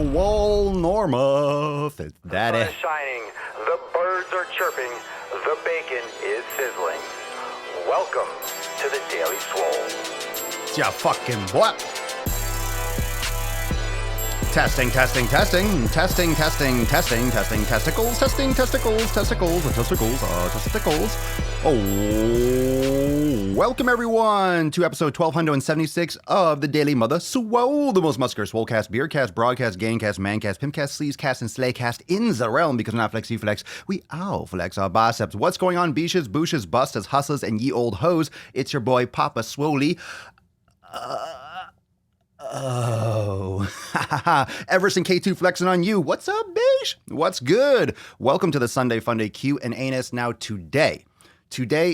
Swolenormous. It's daddy. The sun is shining, the birds are chirping, the bacon is sizzling. Welcome to the Daily Swole. It's ya fucking what? Testing. Testicles. Oh, welcome everyone to episode 1276 of the Daily Mother Swole, the most muscular swolecast, beercast, broadcast, gangcast, mancast, pimpcast, sleazecast, and slaycast in the realm, because not flex, you flex, we all flex our biceps. What's going on, beaches, booshes, bustas, hustlers, and ye old hoes? It's your boy, Papa Swole. Everson K2 flexing on you. What's up, beesh? What's good? Welcome to the Sunday Funday Q&Anus. Now today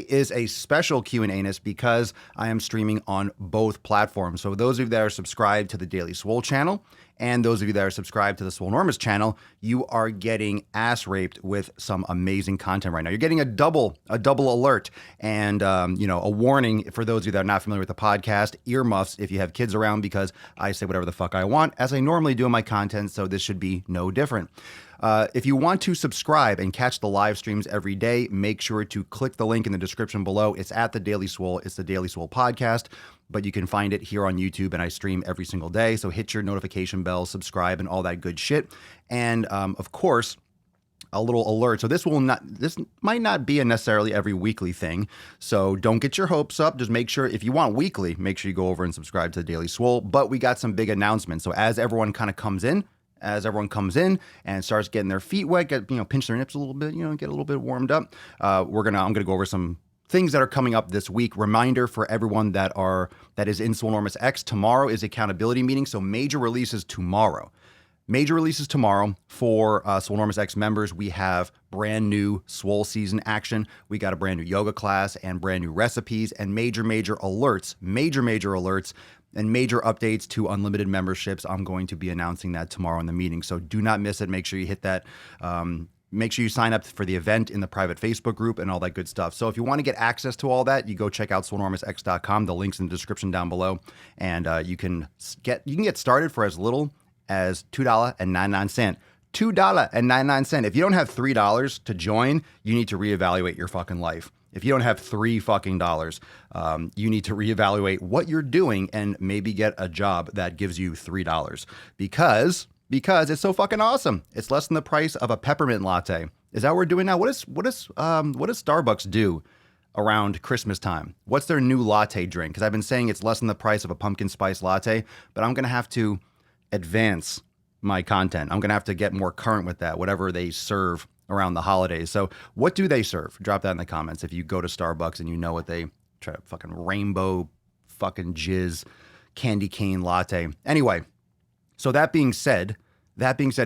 is a special Q&Anus because I am streaming on both platforms. So those of you that are subscribed to the Daily Swole channel and those of you that are subscribed to the Swolenormous channel, you are getting ass raped with some amazing content right now. You're getting a double alert and, a warning for those of you that are not familiar with the podcast, earmuffs if you have kids around, because I say whatever the fuck I want, as I normally do in my content, so this should be no different. If you want to subscribe and catch the live streams every day, make sure to click the link in the description below. It's at the Daily Swole. It's the Daily Swole podcast, but you can find it here on YouTube, and I stream every single day. So hit your notification bell, subscribe, and all that good shit. And of course, a little alert. So this might not be a necessarily every weekly thing. So don't get your hopes up. Just make sure, if you want weekly, make sure you go over and subscribe to the Daily Swole. But we got some big announcements. So as everyone comes in and starts getting their feet wet, pinch their nips a little bit, get a little bit warmed up, I'm gonna go over some things that are coming up this week. Reminder for everyone that is in Swolenormous X, tomorrow is accountability meeting. So major releases tomorrow for Swolenormous X members. We have brand new Swole season action. We got a brand new yoga class and brand new recipes and major alerts, and major updates to unlimited memberships. I'm going to be announcing that tomorrow in the meeting. So do not miss it. Make sure you hit that. Make sure you sign up for the event in the private Facebook group and all that good stuff. So if you want to get access to all that, you go check out swolenormousx.com. The link's in the description down below. And you can get started for as little as $2.99. $2.99. If you don't have $3 to join, you need to reevaluate your fucking life. If you don't have $3 fucking dollars, you need to reevaluate what you're doing and maybe get a job that gives you $3 because it's so fucking awesome. It's less than the price of a peppermint latte. Is that what we're doing now? What does Starbucks do around Christmas time? What's their new latte drink? Because I've been saying it's less than the price of a pumpkin spice latte, but I'm gonna have to advance my content. I'm gonna have to get more current with that, whatever they serve around the holidays. So what do they serve? Drop that in the comments if you go to Starbucks and you know what they try. Fucking rainbow fucking jizz candy cane latte. Anyway, so that being said,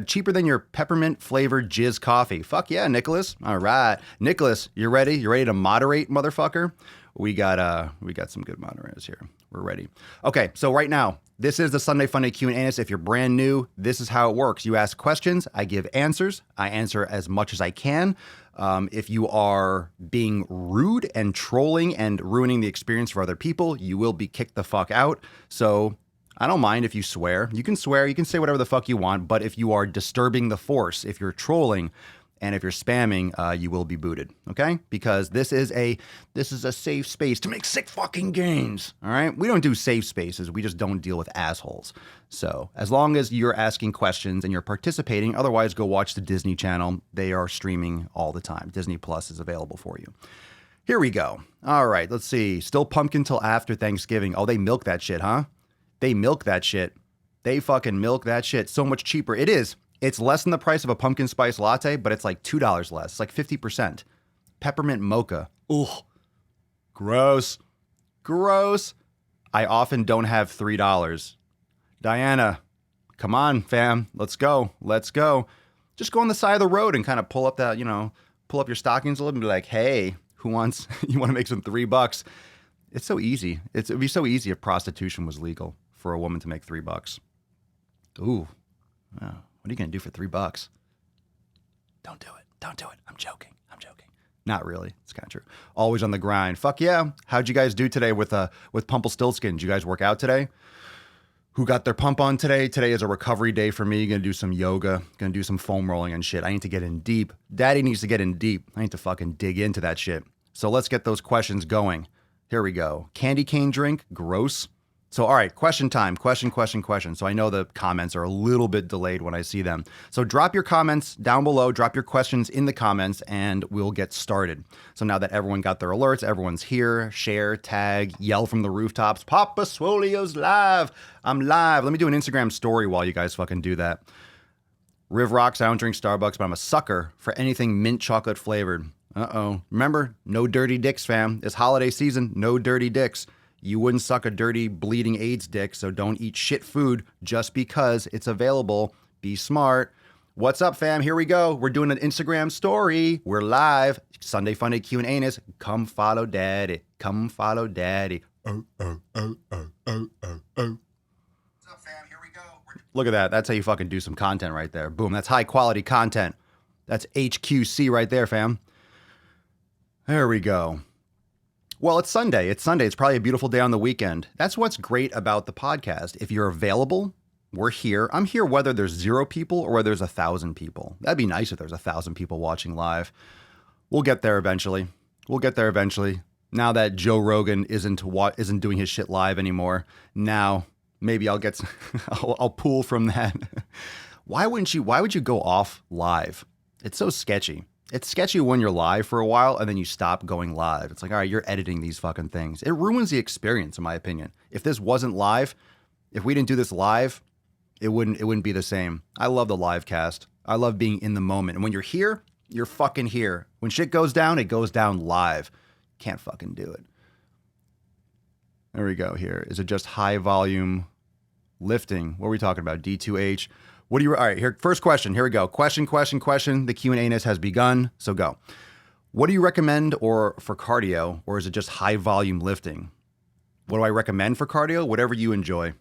cheaper than your peppermint flavored jizz coffee. Fuck yeah, Nicholas. All right, Nicholas, you ready? You ready to moderate, motherfucker? We got some good moderators here. We're ready. Okay, so right now, this is the Sunday Funday Q&Anus. If you're brand new, this is how it works. You ask questions, I give answers. I answer as much as I can. If you are being rude and trolling and ruining the experience for other people, you will be kicked the fuck out. So I don't mind if you swear. You can swear, you can say whatever the fuck you want, but if you are disturbing the force, if you're trolling, and if you're spamming, you will be booted, okay? Because this is a safe space to make sick fucking gains, all right? We don't do safe spaces. We just don't deal with assholes. So as long as you're asking questions and you're participating, otherwise go watch the Disney Channel. They are streaming all the time. Disney Plus is available for you. Here we go. All right, let's see. Still pumpkin till after Thanksgiving. Oh, they milk that shit, huh? They milk that shit. They fucking milk that shit. So much cheaper. It is. It's less than the price of a pumpkin spice latte, but it's like $2 less. It's like 50%. Peppermint mocha. Ugh. Gross. I often don't have $3. Diana, come on, fam. Let's go. Just go on the side of the road and kind of pull up your stockings a little and be like, hey, you want to make some $3? It's so easy. It'd be so easy if prostitution was legal for a woman to make $3. Ooh. Wow. What are you going to do for $3? Don't do it. I'm joking. Not really. It's kind of true. Always on the grind. Fuck yeah. How'd you guys do today with Pumpelstiltskin? Did you guys work out today? who got their pump on today. Today is a recovery day for me. Gonna do some yoga, gonna do some foam rolling and shit. I need to get in deep. Daddy needs to get in deep. I need to fucking dig into that shit. So let's get those questions going. Here we go. Candy cane drink, gross. So, all right, question time. Question. So I know the comments are a little bit delayed when I see them. So drop your comments down below, drop your questions in the comments, and we'll get started. So now that everyone got their alerts, everyone's here, share, tag, yell from the rooftops, Papa Swoleo's live. I'm live. Let me do an Instagram story while you guys fucking do that. Riv Rocks, I don't drink Starbucks, but I'm a sucker for anything mint chocolate flavored. Uh-oh. Remember, no dirty dicks, fam. It's holiday season, no dirty dicks. You wouldn't suck a dirty, bleeding AIDS dick, so don't eat shit food just because it's available. Be smart. What's up, fam? Here we go. We're doing an Instagram story. We're live. Sunday Funday Q&Anus. Come follow daddy. Come follow daddy. Oh. What's up, fam? Here we go. Look at that. That's how you fucking do some content right there. Boom. That's high quality content. That's HQC right there, fam. There we go. Well, it's Sunday. It's probably a beautiful day on the weekend. That's what's great about the podcast. If you're available, we're here. I'm here whether there's 0 people or whether there's 1,000 people. That'd be nice if there's 1,000 people watching live. We'll get there eventually. Now that Joe Rogan isn't doing his shit live anymore, now maybe I'll get I'll pull from that. Why would you go off live? It's so sketchy. It's sketchy when you're live for a while and then you stop going live. It's like, all right, you're editing these fucking things. It ruins the experience, in my opinion. If this wasn't live, if we didn't do this live, it wouldn't be the same. I love the live cast. I love being in the moment. And when you're here, you're fucking here. When shit goes down, it goes down live. Can't fucking do it. There we go here. Is it just high volume lifting? What are we talking about? D2H? All right, here, first question. Here we go. Question. The Q&Anus has begun, so go. What do you recommend for cardio, or is it just high volume lifting? What do I recommend for cardio? Whatever you enjoy.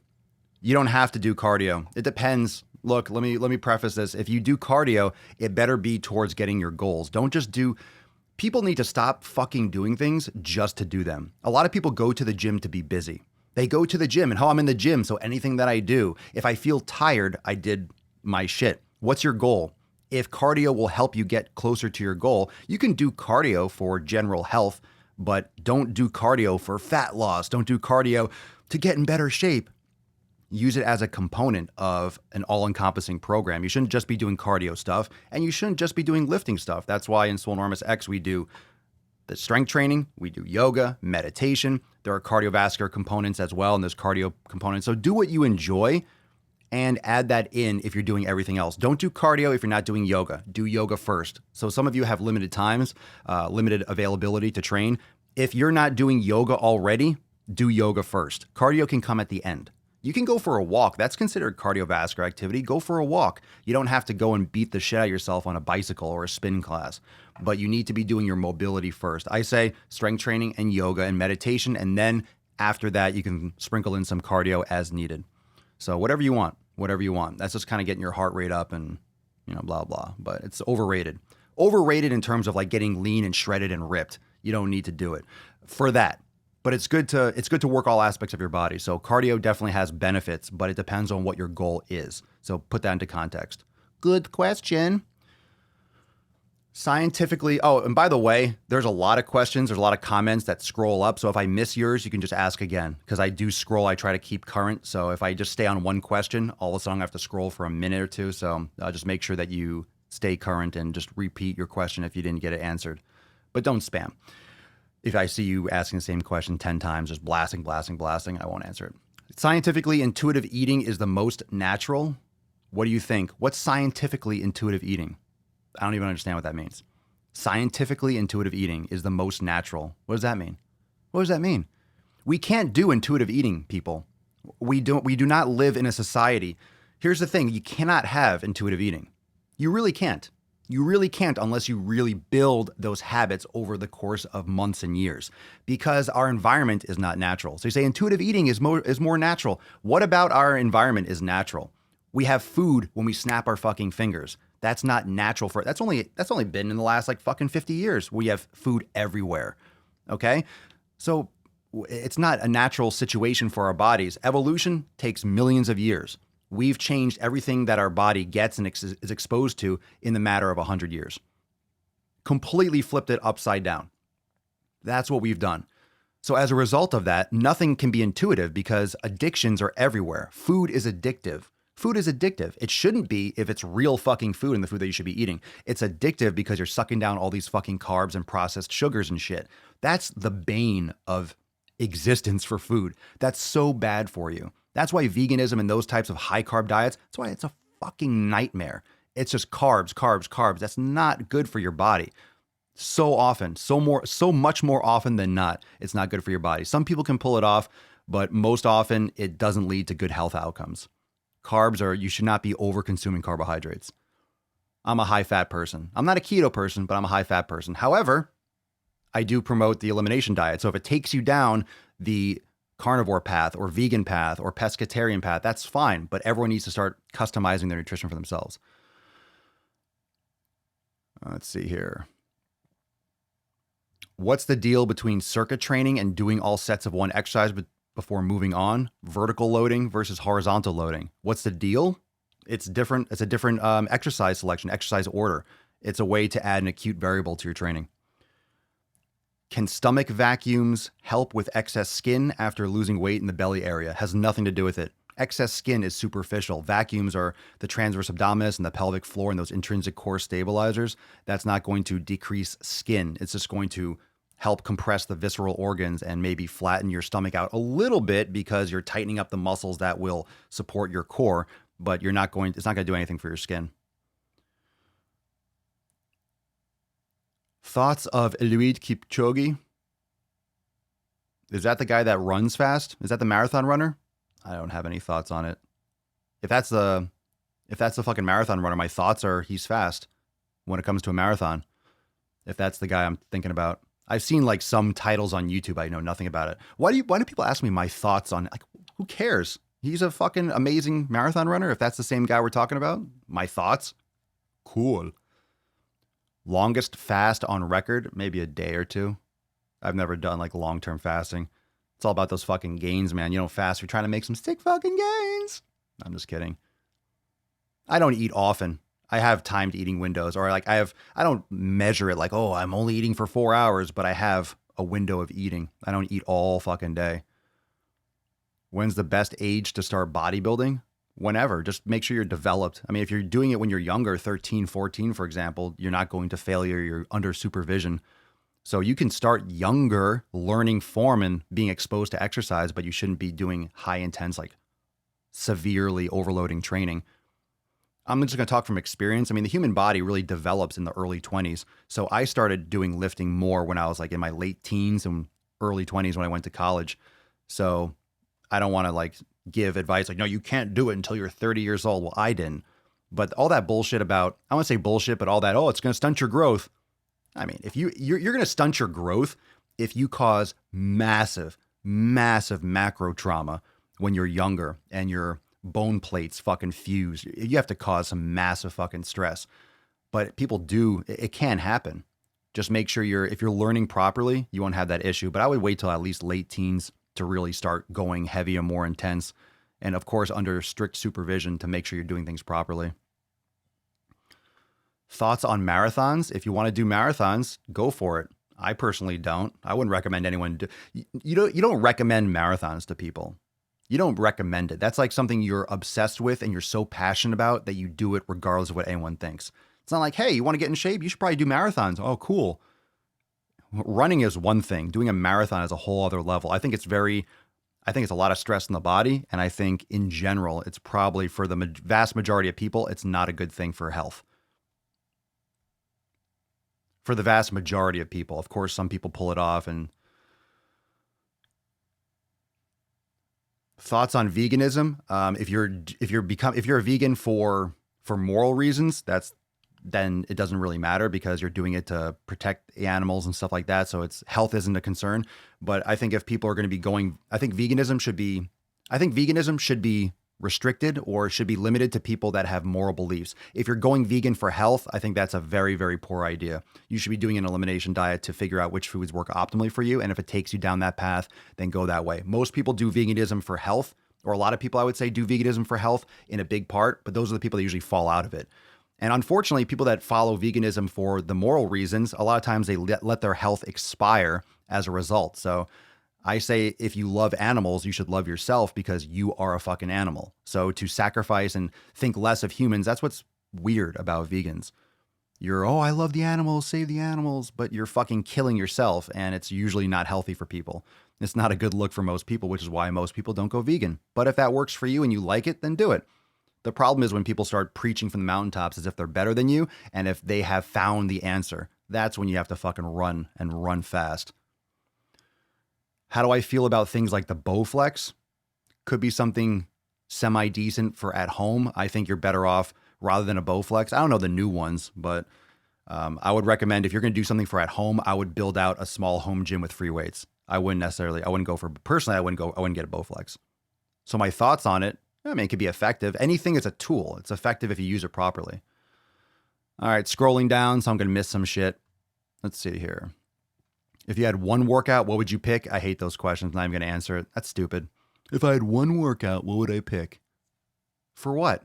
You don't have to do cardio. It depends. Look, let me preface this. If you do cardio, it better be towards getting your goals. Don't just do... People need to stop fucking doing things just to do them. A lot of people go to the gym to be busy. They go to the gym and, I'm in the gym, so anything that I do, if I feel tired, I did my shit. What's your goal? If cardio will help you get closer to your goal, you can do cardio for general health, but don't do cardio for fat loss. Don't do cardio to get in better shape. Use it as a component of an all-encompassing program. You shouldn't just be doing cardio stuff, and you shouldn't just be doing lifting stuff. That's why in Swolenormous X we do the strength training, we do yoga, meditation. There are cardiovascular components as well, and there's cardio components. So do what you enjoy and add that in if you're doing everything else. Don't do cardio if you're not doing yoga. Do yoga first. So some of you have limited times, limited availability to train. If you're not doing yoga already, do yoga first. Cardio can come at the end. You can go for a walk. That's considered cardiovascular activity. Go for a walk. You don't have to go and beat the shit out of yourself on a bicycle or a spin class, but you need to be doing your mobility first. I say strength training and yoga and meditation, and then after that, you can sprinkle in some cardio as needed. So whatever you want. That's just kind of getting your heart rate up and, blah, blah. But it's overrated. Overrated in terms of like getting lean and shredded and ripped. You don't need to do it for that. But it's good to work all aspects of your body. So cardio definitely has benefits, but it depends on what your goal is. So put that into context. Good question. Scientifically, and by the way, there's a lot of questions. There's a lot of comments that scroll up. So if I miss yours, you can just ask again because I do scroll. I try to keep current. So if I just stay on one question, all of a sudden I have to scroll for a minute or two. So just make sure that you stay current and just repeat your question if you didn't get it answered. But don't spam. If I see you asking the same question 10 times, just blasting, I won't answer it. Scientifically, intuitive eating is the most natural. What do you think? What's scientifically intuitive eating? I don't even understand what that means. Scientifically intuitive eating is the most natural. What does that mean? We can't do intuitive eating, people. We do not live in a society. Here's the thing. You cannot have intuitive eating. You really can't. You really can't unless you really build those habits over the course of months and years because our environment is not natural. So you say intuitive eating is more natural. What about our environment is natural? We have food when we snap our fucking fingers. That's not natural that's only been in the last like fucking 50 years. We have food everywhere. Okay? So It's not a natural situation for our bodies. Evolution takes millions of years. We've changed everything that our body gets and is exposed to in the matter of 100 years. Completely flipped it upside down. That's what we've done. So as a result of that, nothing can be intuitive because addictions are everywhere. Food is addictive. Food is addictive. It shouldn't be if it's real fucking food and the food that you should be eating. It's addictive because you're sucking down all these fucking carbs and processed sugars and shit. That's the bane of existence for food. That's so bad for you. That's why veganism and those types of high carb diets, that's why it's a fucking nightmare. It's just carbs, carbs, carbs. That's not good for your body. So often, so much more often than not, it's not good for your body. Some people can pull it off, but most often it doesn't lead to good health outcomes. You should not be over consuming carbohydrates. I'm a high fat person. I'm not a keto person, but I'm a high fat person. However, I do promote the elimination diet. So if it takes you down the carnivore path or vegan path or pescatarian path, that's fine. But everyone needs to start customizing their nutrition for themselves. Let's see here. What's the deal between circuit training and doing all sets of one exercise before moving on? Vertical loading versus horizontal loading. What's the deal? It's different. It's a different exercise selection, exercise order. It's a way to add an acute variable to your training. Can stomach vacuums help with excess skin after losing weight in the belly area? Has nothing to do with it. Excess skin is superficial. Vacuums are the transverse abdominis and the pelvic floor and those intrinsic core stabilizers. That's not going to decrease skin. It's just going to help compress the visceral organs and maybe flatten your stomach out a little bit because you're tightening up the muscles that will support your core, but it's not going to do anything for your skin. Thoughts of Eliud Kipchoge? Is that the guy that runs fast? Is that the marathon runner? I don't have any thoughts on it. If that's the fucking marathon runner, my thoughts are he's fast when it comes to a marathon. If that's the guy I'm thinking about. I've seen like some titles on YouTube. I know nothing about it. Why do people ask me my thoughts on, like, who cares? He's a fucking amazing marathon runner. If that's the same guy we're talking about, my thoughts. Cool. Longest fast on record, maybe a day or two. I've never done like long-term fasting. It's all about those fucking gains, man. You don't fast. You're trying to make some sick fucking gains. I'm just kidding. I don't eat often. I have timed eating windows, or like I don't measure it like, oh, I'm only eating for 4 hours, but I have a window of eating. I don't eat all fucking day. When's the best age to start bodybuilding? Whenever. Just make sure you're developed. I mean, if you're doing it when you're younger, 13, 14, for example, you're not going to failure. You're under supervision. So you can start younger, learning form and being exposed to exercise, but you shouldn't be doing high intense, like severely overloading training. I'm just going to talk from experience. I mean, the human body really develops in the early 20s. So I started doing lifting more when I was like in my late teens and early 20s when I went to college. So I don't want to like give advice like, no, you can't do it until you're 30 years old. Well, I didn't. But all that bullshit about, I want to say bullshit, but all that, oh, it's going to stunt your growth. I mean, if you're going to stunt your growth if you cause massive, massive macro trauma when you're younger and your bone plates fucking fuse. You have to cause some massive fucking stress. But people do, it can happen. Just make sure if you're learning properly, you won't have that issue. But I would wait till at least late teens to really start going heavy and more intense. And of course, under strict supervision to make sure you're doing things properly. Thoughts on marathons? If you want to do marathons, go for it. I personally don't. I wouldn't recommend anyone do. You don't recommend marathons to people. You don't recommend it. That's like something you're obsessed with and you're so passionate about that you do it regardless of what anyone thinks. It's not like, hey, you want to get in shape? You should probably do marathons. Oh, cool. Running is one thing. Doing a marathon is a whole other level. I think it's a lot of stress in the body. And I think in general, it's probably for the vast majority of people, it's not a good thing for health. For the vast majority of people. Of course, some people pull it off. And thoughts on veganism? If you're a vegan for moral reasons, then it doesn't really matter because you're doing it to protect the animals and stuff like that. So health isn't a concern. But I think if people are going to be I think veganism should be restricted or should be limited to people that have moral beliefs. If you're going vegan for health, I think that's a very, very poor idea. You should be doing an elimination diet to figure out which foods work optimally for you. And if it takes you down that path, then go that way. Most people do veganism for health, or a lot of people, I would say, do veganism for health in a big part, but those are the people that usually fall out of it. And unfortunately, people that follow veganism for the moral reasons, a lot of times they let their health expire as a result. So I say if you love animals, you should love yourself because you are a fucking animal. So to sacrifice and think less of humans, that's what's weird about vegans. You're, oh, I love the animals, save the animals, but you're fucking killing yourself, and it's usually not healthy for people. It's not a good look for most people, which is why most people don't go vegan. But if that works for you and you like it, then do it. The problem is when people start preaching from the mountaintops as if they're better than you, and if they have found the answer, that's when you have to fucking run and run fast. How do I feel about things like the Bowflex? Could be something semi-decent for at home. I think you're better off rather than a Bowflex. I don't know the new ones, but I would recommend if you're going to do something for at home, I would build out a small home gym with free weights. I wouldn't get a Bowflex. So my thoughts on it, I mean, it could be effective. Anything is a tool. It's effective if you use it properly. All right, scrolling down, so I'm going to miss some shit. Let's see here. If you had one workout, what would you pick? I hate those questions. Not even going to answer it. That's stupid. If I had one workout, what would I pick? For what?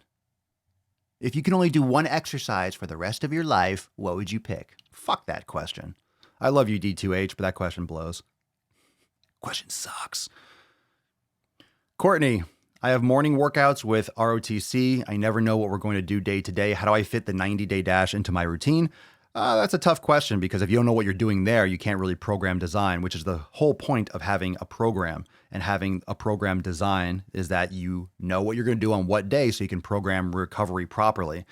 If you can only do one exercise for the rest of your life, what would you pick? Fuck that question. I love you, D2H, but that question blows. Question sucks. Courtney, I have morning workouts with ROTC. I never know what we're going to do day to day. How do I fit the 90-day dash into my routine? That's a tough question because if you don't know what you're doing there, you can't really program design, which is the whole point of having a program. And having a program design is that you know what you're going to do on what day so you can program recovery properly.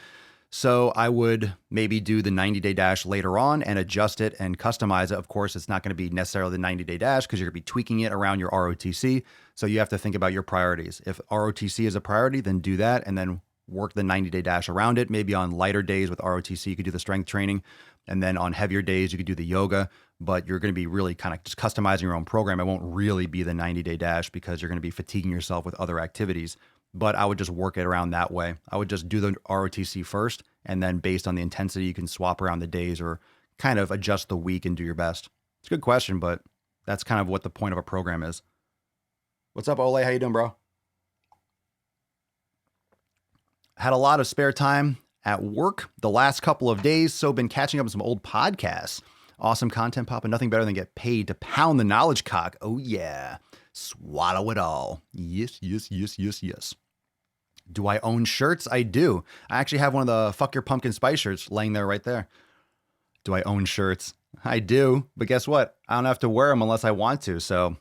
So I would maybe do the 90-day dash later on and adjust it and customize it. Of course, it's not going to be necessarily the 90-day dash because you're going to be tweaking it around your ROTC. So you have to think about your priorities. If ROTC is a priority, then do that and then work the 90-day dash around it. Maybe on lighter days with ROTC, you could do the strength training. And then on heavier days, you could do the yoga. But you're going to be really kind of just customizing your own program. It won't really be the 90-day dash because you're going to be fatiguing yourself with other activities. But I would just work it around that way. I would just do the ROTC first, and then based on the intensity, you can swap around the days or kind of adjust the week and do your best. It's a good question, but that's kind of what the point of a program is. What's up, Ole? How you doing, bro? Had a lot of spare time at work the last couple of days, so been catching up on some old podcasts. Awesome content popping. Nothing better than get paid to pound the knowledge cock. Oh, yeah. Swallow it all. Yes, yes, yes, yes, yes. Do I own shirts? I do. I actually have one of the Fuck Your Pumpkin Spice shirts laying there right there. Do I own shirts? I do. But guess what? I don't have to wear them unless I want to. So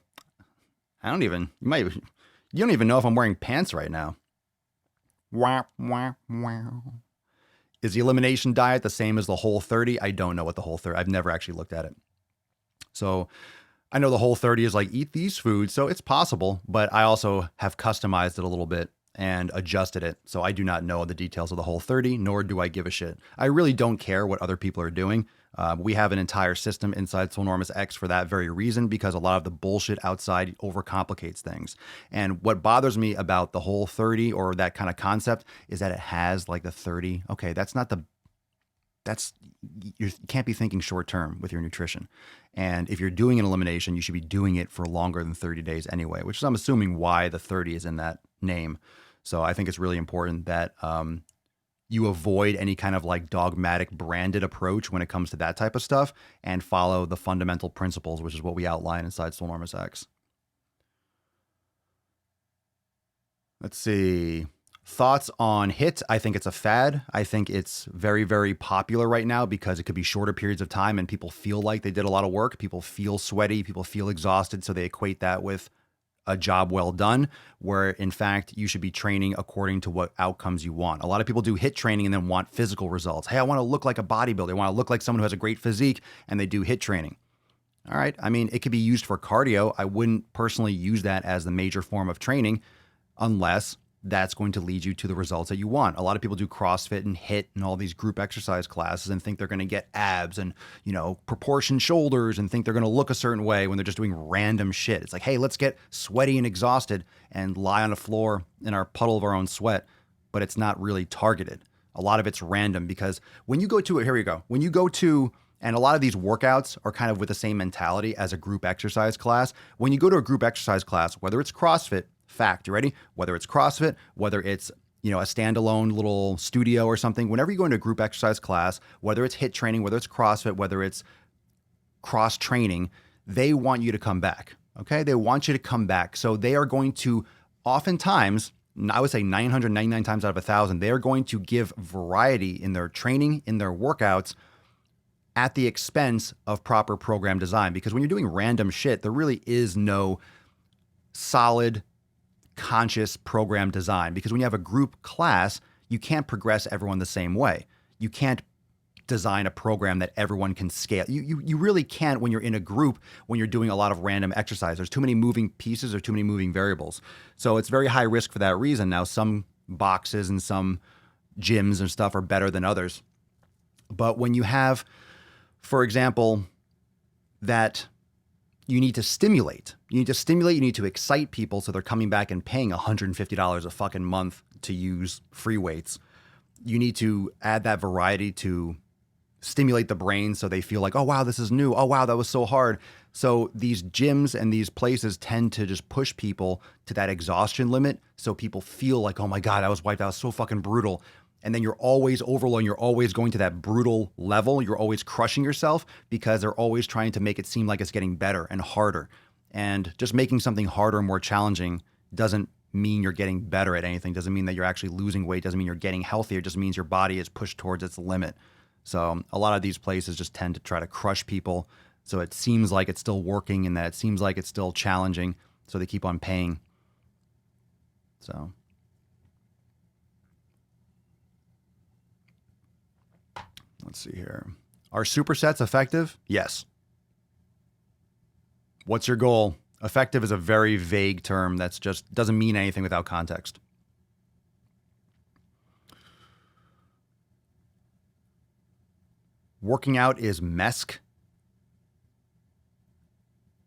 I don't even, you don't even know if I'm wearing pants right now. Wah, wah, wah. Is the elimination diet the same as the Whole30? I don't know what the Whole30, I've never actually looked at it. So I know the Whole30 is like, eat these foods. So it's possible, but I also have customized it a little bit and adjusted it. So I do not know the details of the Whole30, nor do I give a shit. I really don't care what other people are doing. We have an entire system inside Swolenormous X for that very reason, because a lot of the bullshit outside overcomplicates things. And what bothers me about the Whole30 or that kind of concept is that it has like the 30. Okay, you can't be thinking short term with your nutrition. And if you're doing an elimination, you should be doing it for longer than 30 days anyway, which is, I'm assuming, why the 30 is in that name. So I think it's really important that you avoid any kind of like dogmatic branded approach when it comes to that type of stuff and follow the fundamental principles, which is what we outline inside Swolenormous X. Let's see. Thoughts on HIIT? I think it's a fad. I think it's very, very popular right now because it could be shorter periods of time and people feel like they did a lot of work. People feel sweaty. People feel exhausted. So they equate that with a job well done, where in fact you should be training according to what outcomes you want. A lot of people do HIIT training and then want physical results. Hey, I want to look like a bodybuilder. I want to look like someone who has a great physique, and they do HIIT training. All right. I mean, it could be used for cardio. I wouldn't personally use that as the major form of training unless that's going to lead you to the results that you want. A lot of people do CrossFit and HIIT and all these group exercise classes and think they're going to get abs and, proportioned shoulders and think they're going to look a certain way when they're just doing random shit. It's like, hey, let's get sweaty and exhausted and lie on the floor in our puddle of our own sweat. But it's not really targeted. A lot of it's random because when you go to it, here we go. When you go to, and a lot of these workouts are kind of with the same mentality as a group exercise class. When you go to a group exercise class, whether it's CrossFit, fact, you ready? Whether it's CrossFit, whether it's, a standalone little studio or something, whenever you go into a group exercise class, whether it's HIIT training, whether it's CrossFit, whether it's cross training, they want you to come back. Okay. They want you to come back. So they are going to oftentimes, I would say 999 times out of 1,000, they're going to give variety in their training, in their workouts, at the expense of proper program design. Because when you're doing random shit, there really is no solid, conscious program design. Because when you have a group class, you can't progress everyone the same way. You can't design a program that everyone can scale. You really can't when you're in a group, when you're doing a lot of random exercise. There's too many moving pieces or too many moving variables. So it's very high risk for that reason. Now, some boxes and some gyms and stuff are better than others. But when you have, for example, that you need to stimulate, you need to excite people so they're coming back and paying $150 a fucking month to use free weights. You need to add that variety to stimulate the brain so they feel like, oh, wow, this is new. Oh, wow, that was so hard. So these gyms and these places tend to just push people to that exhaustion limit. So people feel like, oh my God, I was wiped out. So fucking brutal. And then you're always overloading. You're always going to that brutal level. You're always crushing yourself because they're always trying to make it seem like it's getting better and harder. And just making something harder and more challenging doesn't mean you're getting better at anything. Doesn't mean that you're actually losing weight. Doesn't mean you're getting healthier. It just means your body is pushed towards its limit. So a lot of these places just tend to try to crush people. So it seems like it's still working and that it seems like it's still challenging. So they keep on paying. So. Let's see here. Are supersets effective? Yes. What's your goal? Effective is a very vague term that's just doesn't mean anything without context. Working out is MESC.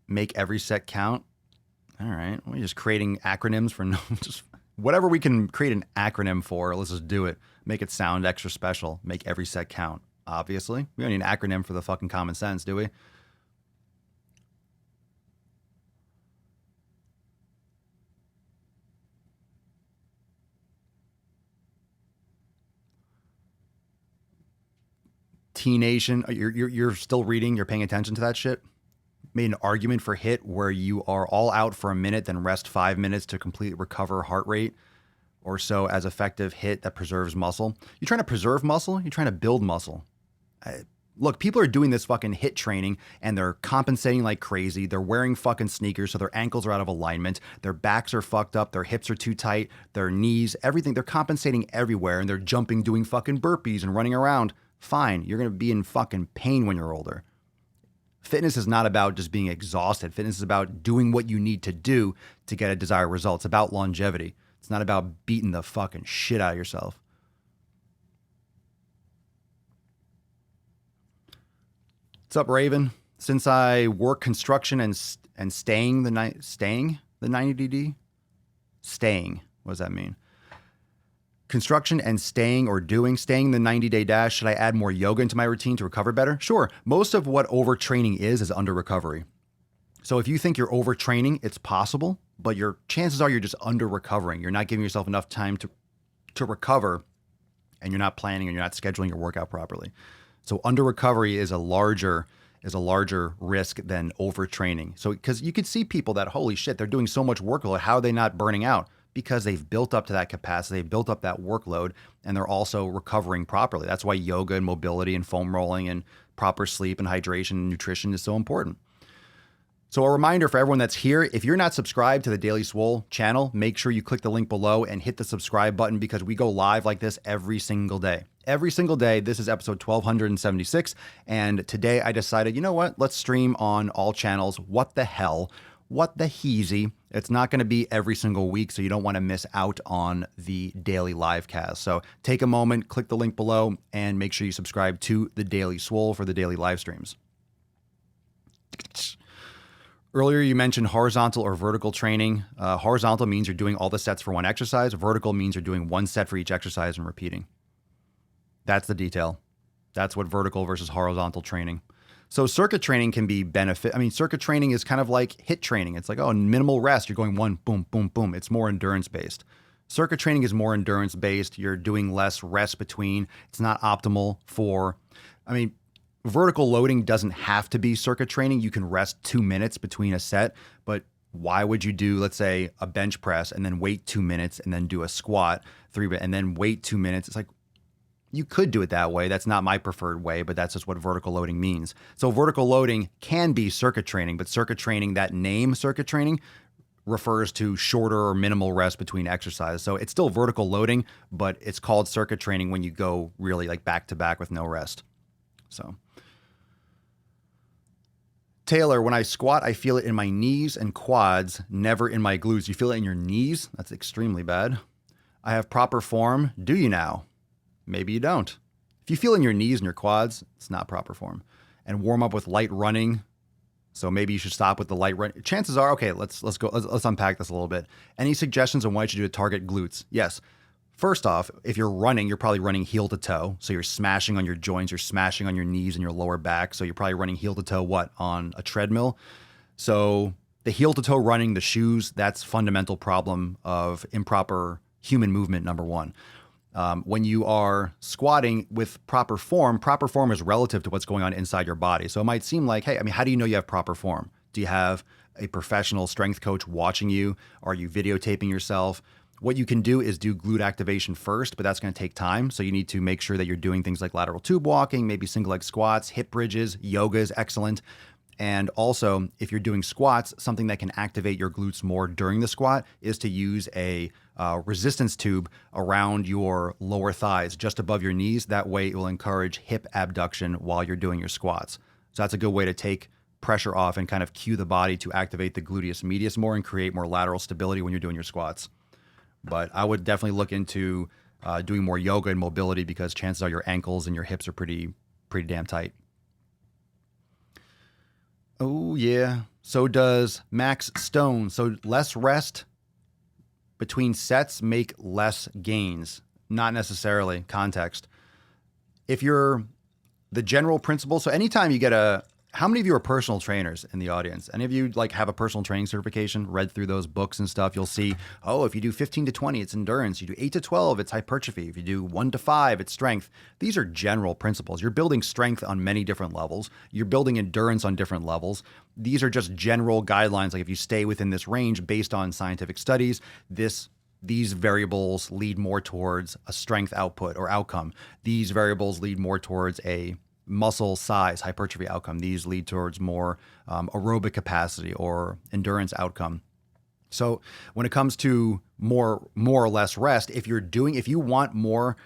Make every set count. All right. We're just creating acronyms for just whatever we can create an acronym for. Let's just do it. Make it sound extra special. Make every set count. Obviously. We don't need an acronym for the fucking common sense, do we? T-Nation, you're still reading, you're paying attention to that shit? Made an argument for HIIT where you are all out for a minute, then rest 5 minutes to completely recover heart rate or so as effective HIIT that preserves muscle. You're trying to preserve muscle? You're trying to build muscle. Look, people are doing this fucking HIIT training and they're compensating like crazy. They're wearing fucking sneakers so their ankles are out of alignment. Their backs are fucked up. Their hips are too tight. Their knees, everything. They're compensating everywhere and they're jumping, doing fucking burpees and running around. Fine. You're going to be in fucking pain when you're older. Fitness is not about just being exhausted. Fitness is about doing what you need to do to get a desired result. It's about longevity. It's not about beating the fucking shit out of yourself. What's up, Raven? Since I work construction and staying the 90DD? Staying. What does that mean? Construction and staying the 90-day dash. Should I add more yoga into my routine to recover better? Sure. Most of what overtraining is under recovery. So if you think you're overtraining, it's possible, but your chances are you're just under recovering. You're not giving yourself enough time to recover, and you're not planning and you're not scheduling your workout properly. So under recovery is a larger risk than overtraining. So because you could see people that, holy shit, they're doing so much workload. How are they not burning out? Because they've built up to that capacity, they've built up that workload, and they're also recovering properly. That's why yoga and mobility and foam rolling and proper sleep and hydration and nutrition is so important. So a reminder for everyone that's here, if you're not subscribed to the Daily Swole channel, make sure you click the link below and hit the subscribe button because we go live like this every single day. Every single day. This is episode 1276. And today I decided, you know what? Let's stream on all channels. What the hell? what the heezy. It's not going to be every single week, so you don't want to miss out on the daily live cast. So take a moment, click the link below, and make sure you subscribe to the Daily Swole for the daily live streams. Earlier, you mentioned horizontal or vertical training. Horizontal means you're doing all the sets for one exercise. Vertical means you're doing one set for each exercise and repeating. That's the detail. That's what vertical versus horizontal training. So circuit training can be circuit training is kind of like HIIT training. It's like, minimal rest. You're going one, boom, boom, boom. It's more endurance based. Circuit training is more endurance based. You're doing less rest between. It's not optimal for, vertical loading doesn't have to be circuit training. You can rest 2 minutes between a set, but why would you do, let's say, a bench press and then wait 2 minutes and then do a squat and then wait 2 minutes? It's like, you could do it that way. That's not my preferred way, but that's just what vertical loading means. So vertical loading can be circuit training, but circuit training, that name circuit training, refers to shorter or minimal rest between exercises. So it's still vertical loading, but it's called circuit training when you go really like back to back with no rest. So Taylor, when I squat, I feel it in my knees and quads, never in my glutes. You feel it in your knees? That's extremely bad. I have proper form. Do you now? Maybe you don't. If you feel in your knees and your quads, it's not proper form. And warm up with light running. So maybe you should stop with the light run. Chances are, okay, let's unpack this a little bit. Any suggestions on what you should do to target glutes? Yes. First off, if you're running, you're probably running heel to toe. So you're smashing on your joints, you're smashing on your knees and your lower back. So you're probably running heel to toe, on a treadmill. So the heel to toe running, the shoes, that's fundamental problem of improper human movement, number one. When you are squatting with proper form is relative to what's going on inside your body. So it might seem like, hey, how do you know you have proper form? Do you have a professional strength coach watching you? Are you videotaping yourself? What you can do is do glute activation first, but that's going to take time. So you need to make sure that you're doing things like lateral tube walking, maybe single leg squats, hip bridges, yoga is excellent. And also, if you're doing squats, something that can activate your glutes more during the squat is to use a resistance tube around your lower thighs, just above your knees. That way, it will encourage hip abduction while you're doing your squats. So that's a good way to take pressure off and kind of cue the body to activate the gluteus medius more and create more lateral stability when you're doing your squats. But I would definitely look into doing more yoga and mobility because chances are your ankles and your hips are pretty damn tight. Oh, yeah. So does Max Stone. So less rest between sets make less gains. Not necessarily. Context. If you're the general principle, so anytime you get how many of you are personal trainers in the audience? Any of you have a personal training certification, read through those books and stuff? You'll see, if you do 15 to 20, it's endurance. You do 8 to 12, it's hypertrophy. If you do 1 to 5, it's strength. These are general principles. You're building strength on many different levels. You're building endurance on different levels. These are just general guidelines. Like if you stay within this range based on scientific studies, these variables lead more towards a strength output or outcome. These variables lead more towards a muscle size, hypertrophy outcome. These lead towards more aerobic capacity or endurance outcome. So when it comes to more or less rest, if you want more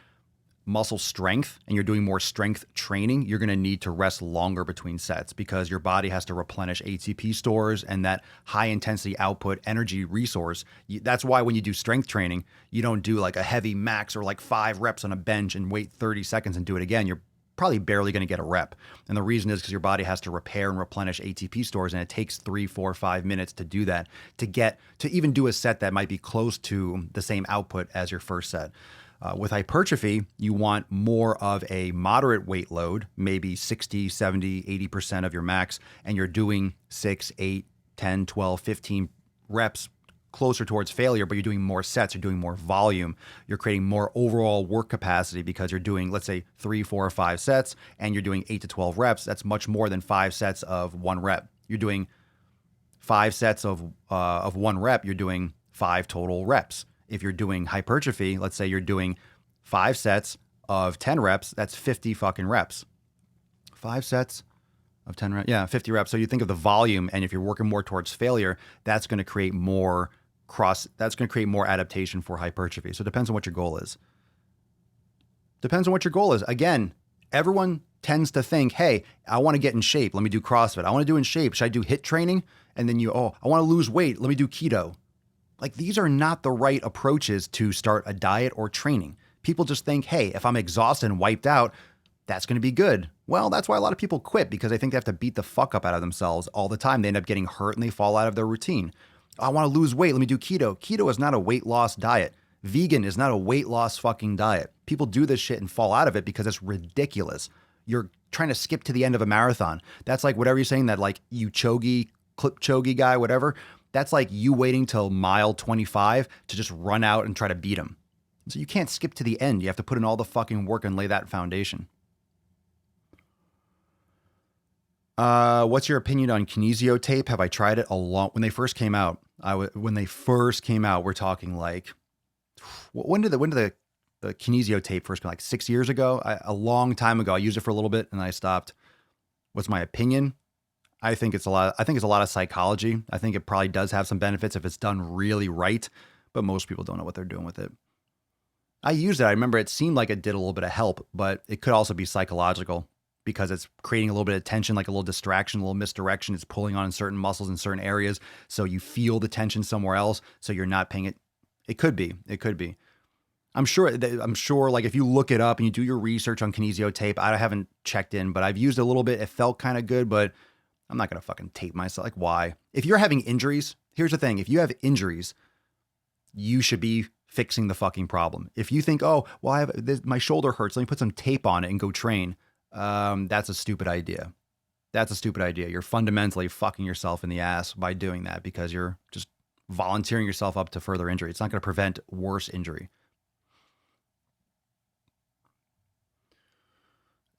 muscle strength and you're doing more strength training, you're going to need to rest longer between sets because your body has to replenish ATP stores and that high intensity output energy resource. That's why when you do strength training, you don't do like a heavy max or like 5 reps on a bench and wait 30 seconds and do it again. You're probably barely going to get a rep. And the reason is because your body has to repair and replenish ATP stores. And it takes 3, 4, 5 minutes to do that, to even do a set that might be close to the same output as your first set. With hypertrophy, you want more of a moderate weight load, maybe 60, 70, 80% of your max. And you're doing 6, 8, 10, 12, 15 reps closer towards failure, but you're doing more sets, you're doing more volume, you're creating more overall work capacity because you're doing, let's say, 3, 4, or 5 sets, and you're doing 8 to 12 reps. That's much more than 5 sets of 1 rep. You're doing 5 sets of 1 rep, you're doing 5 total reps. If you're doing hypertrophy, let's say you're doing 5 sets of 10 reps, that's 50 fucking reps. 5 sets of 10 reps, 50 reps. So you think of the volume, and if you're working more towards failure, that's going to create more adaptation for hypertrophy. So it depends on what your goal is. Again, everyone tends to think, hey, I want to get in shape. Let me do CrossFit. I want to do in shape. Should I do HIIT training? And then I want to lose weight. Let me do keto. Like, these are not the right approaches to start a diet or training. People just think, hey, if I'm exhausted and wiped out, that's going to be good. Well, that's why a lot of people quit, because they think they have to beat the fuck up out of themselves all the time. They end up getting hurt and they fall out of their routine. I want to lose weight. Let me do keto. Keto is not a weight loss diet. Vegan is not a weight loss fucking diet. People do this shit and fall out of it because it's ridiculous. You're trying to skip to the end of a marathon. That's like whatever you're saying, that like Kipchoge guy, whatever. That's like you waiting till mile 25 to just run out and try to beat him. So you can't skip to the end. You have to put in all the fucking work and lay that foundation. What's your opinion on kinesio tape? Have I tried it when they first came out? We're talking like, when did the kinesio tape first come? Like 6 years ago, a long time ago. I used it for a little bit and I stopped. What's my opinion? I think it's a lot of psychology. I think it probably does have some benefits if it's done really right, but most people don't know what they're doing with it. I used it. I remember it seemed like it did a little bit of help, but it could also be psychological because it's creating a little bit of tension, like a little distraction, a little misdirection. It's pulling on certain muscles in certain areas. So you feel the tension somewhere else. So you're not paying it. It could be. I'm sure like if you look it up and you do your research on kinesio tape, I haven't checked in, but I've used it a little bit. It felt kind of good, but I'm not going to fucking tape myself. Like, why? If you're having injuries, here's the thing. If you have injuries, you should be fixing the fucking problem. If you think, oh, well, my shoulder hurts, let me put some tape on it and go train. That's a stupid idea. You're fundamentally fucking yourself in the ass by doing that because you're just volunteering yourself up to further injury. It's not going to prevent worse injury.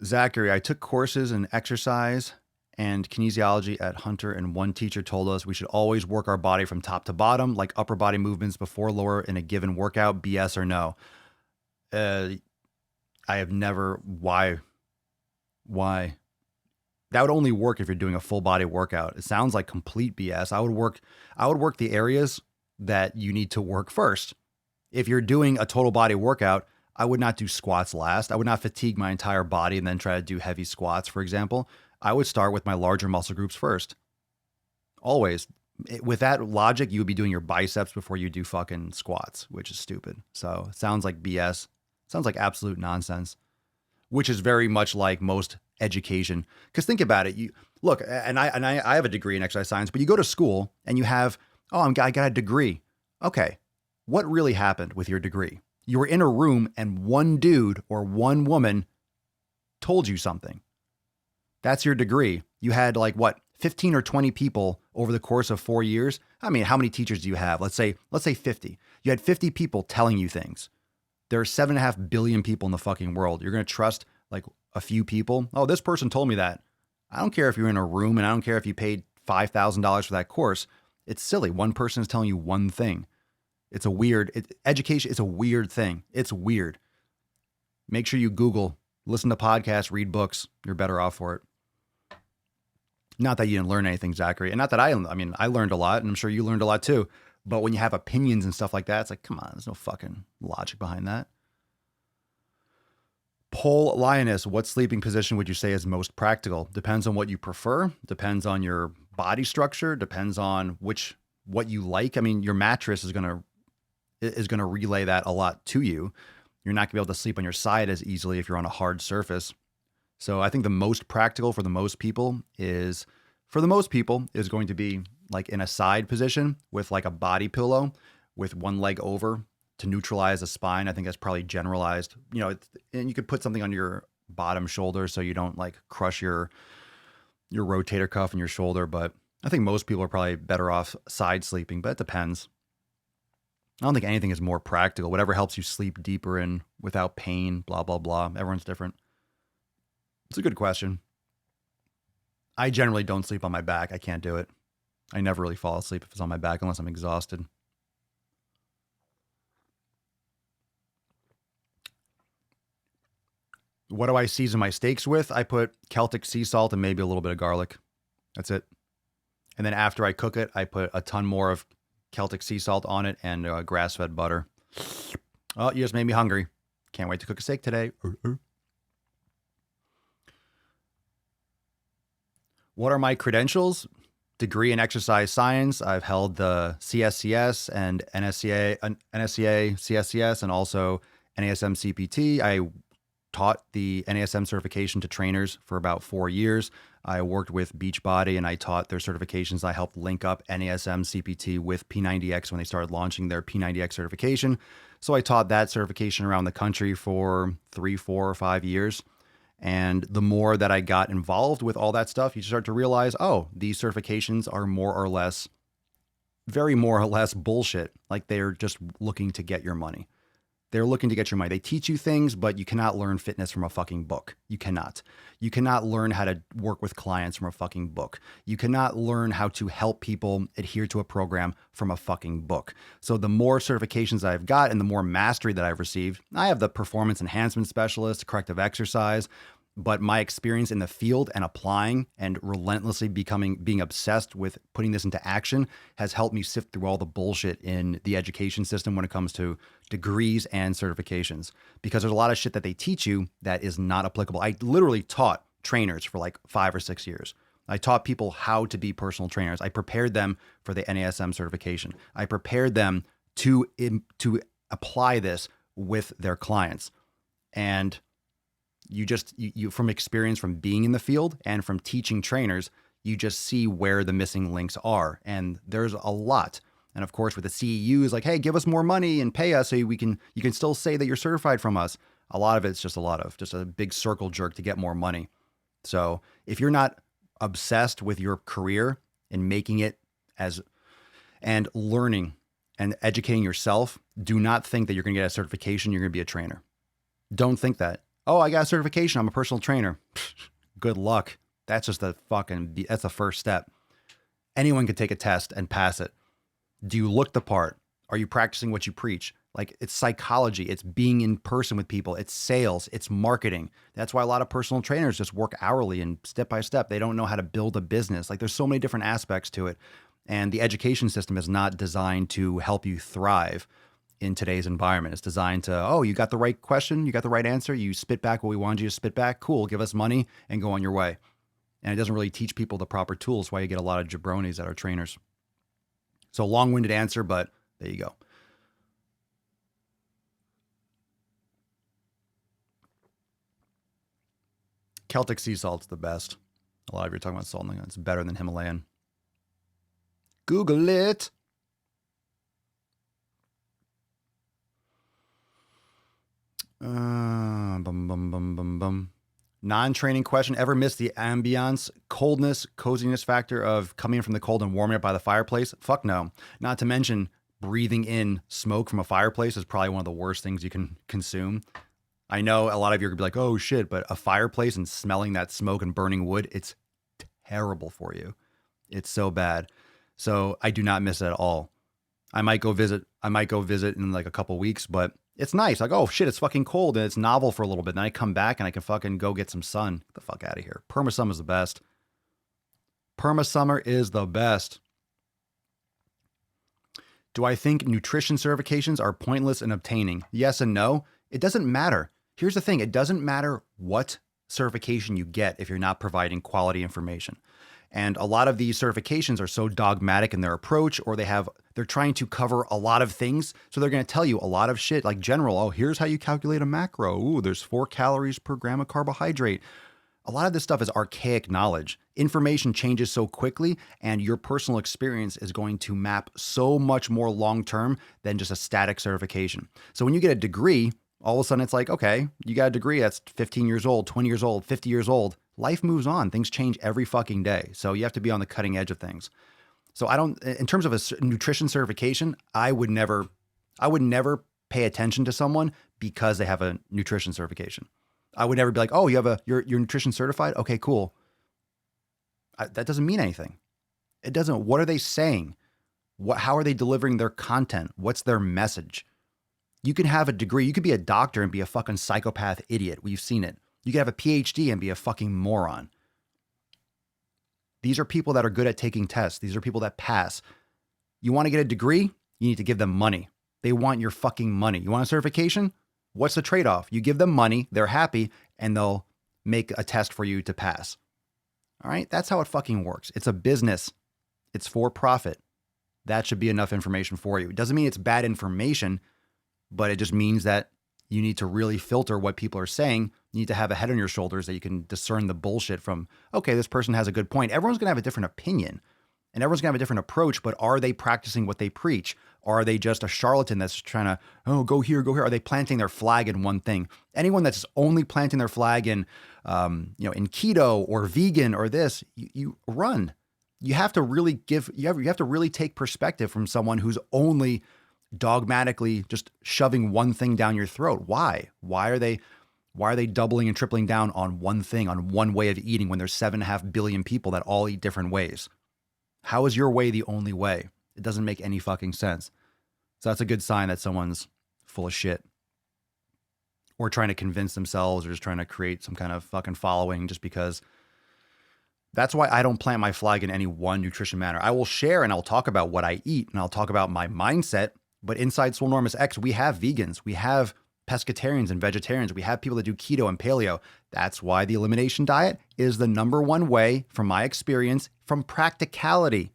Zachary, I took courses in exercise and kinesiology at Hunter, and one teacher told us we should always work our body from top to bottom, like upper body movements before lower in a given workout. BS or no? I have never. Why? That would only work if you're doing a full body workout. It sounds like complete BS. I would work the areas that you need to work first. If you're doing a total body workout, I would not do squats last. I would not fatigue my entire body and then try to do heavy squats, for example. I would start with my larger muscle groups first. Always. With that logic, you would be doing your biceps before you do fucking squats, which is stupid. So it sounds like BS. Sounds like absolute nonsense, which is very much like most education. Because think about it. You look, and I have a degree in exercise science, but you go to school and you have, I got a degree. Okay. What really happened with your degree? You were in a room and one dude or one woman told you something. That's your degree. You had 15 or 20 people over the course of 4 years. I mean, how many teachers do you have? Let's say 50. You had 50 people telling you things. There are 7.5 billion people in the fucking world. You're going to trust like a few people. Oh, this person told me that. I don't care if you're in a room and I don't care if you paid $5,000 for that course. It's silly. One person is telling you one thing. It's a weird, education is a weird thing. It's weird. Make sure you Google, listen to podcasts, read books. You're better off for it. Not that you didn't learn anything, Zachary. And not that I learned a lot and I'm sure you learned a lot too. But when you have opinions and stuff like that, it's like, come on, there's no fucking logic behind that. Pole Lioness, what sleeping position would you say is most practical? Depends on what you prefer. Depends on your body structure. Depends on what you like. I mean, your mattress is gonna relay that a lot to you. You're not gonna be able to sleep on your side as easily if you're on a hard surface. So I think the most practical for the most people is going to be like in a side position with like a body pillow with one leg over to neutralize the spine. I think that's probably generalized, and you could put something on your bottom shoulder so you don't like crush your rotator cuff in your shoulder. But I think most people are probably better off side sleeping, but it depends. I don't think anything is more practical. Whatever helps you sleep deeper and without pain, blah, blah, blah. Everyone's different. It's a good question. I generally don't sleep on my back. I can't do it. I never really fall asleep if it's on my back unless I'm exhausted. What do I season my steaks with? I put Celtic sea salt and maybe a little bit of garlic. That's it. And then after I cook it, I put a ton more of Celtic sea salt on it and grass-fed butter. Oh, you just made me hungry. Can't wait to cook a steak today. What are my credentials? Degree in exercise science. I've held the CSCS and NSCA, CSCS, and also NASM CPT. I taught the NASM certification to trainers for about 4 years. I worked with Beachbody and I taught their certifications. I helped link up NASM CPT with P90X when they started launching their P90X certification. So I taught that certification around the country for 3, 4, or 5 years. And the more that I got involved with all that stuff, you start to realize, oh, these certifications are more or less bullshit. Like they're just looking to get your money. They're looking to get your money. They teach you things, but you cannot learn fitness from a fucking book. You cannot. You cannot learn how to work with clients from a fucking book. You cannot learn how to help people adhere to a program from a fucking book. So the more certifications I've got and the more mastery that I've received, I have the performance enhancement specialist, corrective exercise, but my experience in the field and applying and relentlessly being obsessed with putting this into action has helped me sift through all the bullshit in the education system when it comes to degrees and certifications, because there's a lot of shit that they teach you that is not applicable. I literally taught trainers for like 5 or 6 years. I taught people how to be personal trainers. I prepared them for the NASM certification. I prepared them to apply this with their clients. And you from experience from being in the field and from teaching trainers, you just see where the missing links are. And there's a lot. And of course, with the CEU is like, hey, give us more money and pay us so you can still say that you're certified from us. A lot of it's just a big circle jerk to get more money. So if you're not obsessed with your career and making it and learning and educating yourself, do not think that you're going to get a certification. You're going to be a trainer. Don't think that. Oh, I got a certification. I'm a personal trainer. Good luck. That's just that's the first step. Anyone can take a test and pass it. Do you look the part? Are you practicing what you preach? Like, it's psychology. It's being in person with people. It's sales. It's marketing. That's why a lot of personal trainers just work hourly and step by step. They don't know how to build a business. Like, there's so many different aspects to it. And the education system is not designed to help you thrive in today's environment. It's designed to, oh, you got the right question, you got the right answer, you spit back what we wanted you to spit back, cool, give us money and go on your way. And it doesn't really teach people the proper tools, why you get a lot of jabronis that are trainers. So long-winded answer, but there you go. Celtic sea salt's the best. A lot of you are talking about salt. It's better than Himalayan. Google it. Non-training question. Ever miss the ambiance, coldness, coziness factor of coming in from the cold and warming up by the fireplace? Fuck no. Not to mention breathing in smoke from a fireplace is probably one of the worst things you can consume. I know a lot of you are going to be like, oh shit, but a fireplace and smelling that smoke and burning wood, it's terrible for you. It's so bad. So I do not miss it at all. I might go visit in like a couple weeks, but it's nice. Like, oh shit, it's fucking cold and it's novel for a little bit. Then I come back and I can fucking go get some sun. Get the fuck out of here. Perma-summer is the best. Perma-summer is the best. Do I think nutrition certifications are pointless in obtaining? Yes and no. It doesn't matter. Here's the thing. It doesn't matter what certification you get if you're not providing quality information. And a lot of these certifications are so dogmatic in their approach, or they're trying to cover a lot of things. So they're going to tell you a lot of shit like general. Oh, here's how you calculate a macro. Ooh, there's 4 calories per gram of carbohydrate. A lot of this stuff is archaic knowledge. Information changes so quickly, and your personal experience is going to map so much more long-term than just a static certification. So when you get a degree, all of a sudden it's like, okay, you got a degree that's 15 years old, 20 years old, 50 years old. Life moves on. Things change every fucking day. So you have to be on the cutting edge of things. So in terms of a nutrition certification, I would never pay attention to someone because they have a nutrition certification. I would never be like, oh, you're nutrition certified? Okay, cool. That doesn't mean anything. It doesn't. What are they saying? How are they delivering their content? What's their message? You can have a degree. You could be a doctor and be a fucking psychopath idiot. We've seen it. You could have a PhD and be a fucking moron. These are people that are good at taking tests. These are people that pass. You want to get a degree? You need to give them money. They want your fucking money. You want a certification? What's the trade-off? You give them money, they're happy, and they'll make a test for you to pass. All right? That's how it fucking works. It's a business. It's for profit. That should be enough information for you. It doesn't mean it's bad information, but it just means that you need to really filter what people are saying. You need to have a head on your shoulders that you can discern the bullshit from, okay, this person has a good point. Everyone's going to have a different opinion and everyone's going to have a different approach, but are they practicing what they preach? Or are they just a charlatan that's trying to, oh, go here, go here? Are they planting their flag in one thing? Anyone that's only planting their flag in, in keto or vegan or this, you run. You have to really you have to really take perspective from someone who's only dogmatically just shoving one thing down your throat. Why? Why are they doubling and tripling down on one thing, on one way of eating when there's 7.5 billion people that all eat different ways? How is your way the only way? It doesn't make any fucking sense. So that's a good sign that someone's full of shit or trying to convince themselves or just trying to create some kind of fucking following just because. That's why I don't plant my flag in any one nutrition manner. I will share and I'll talk about what I eat and I'll talk about my mindset. But inside Swolenormous X, we have vegans, we have pescatarians and vegetarians, we have people that do keto and paleo. That's why the elimination diet is the number one way, from my experience, from practicality,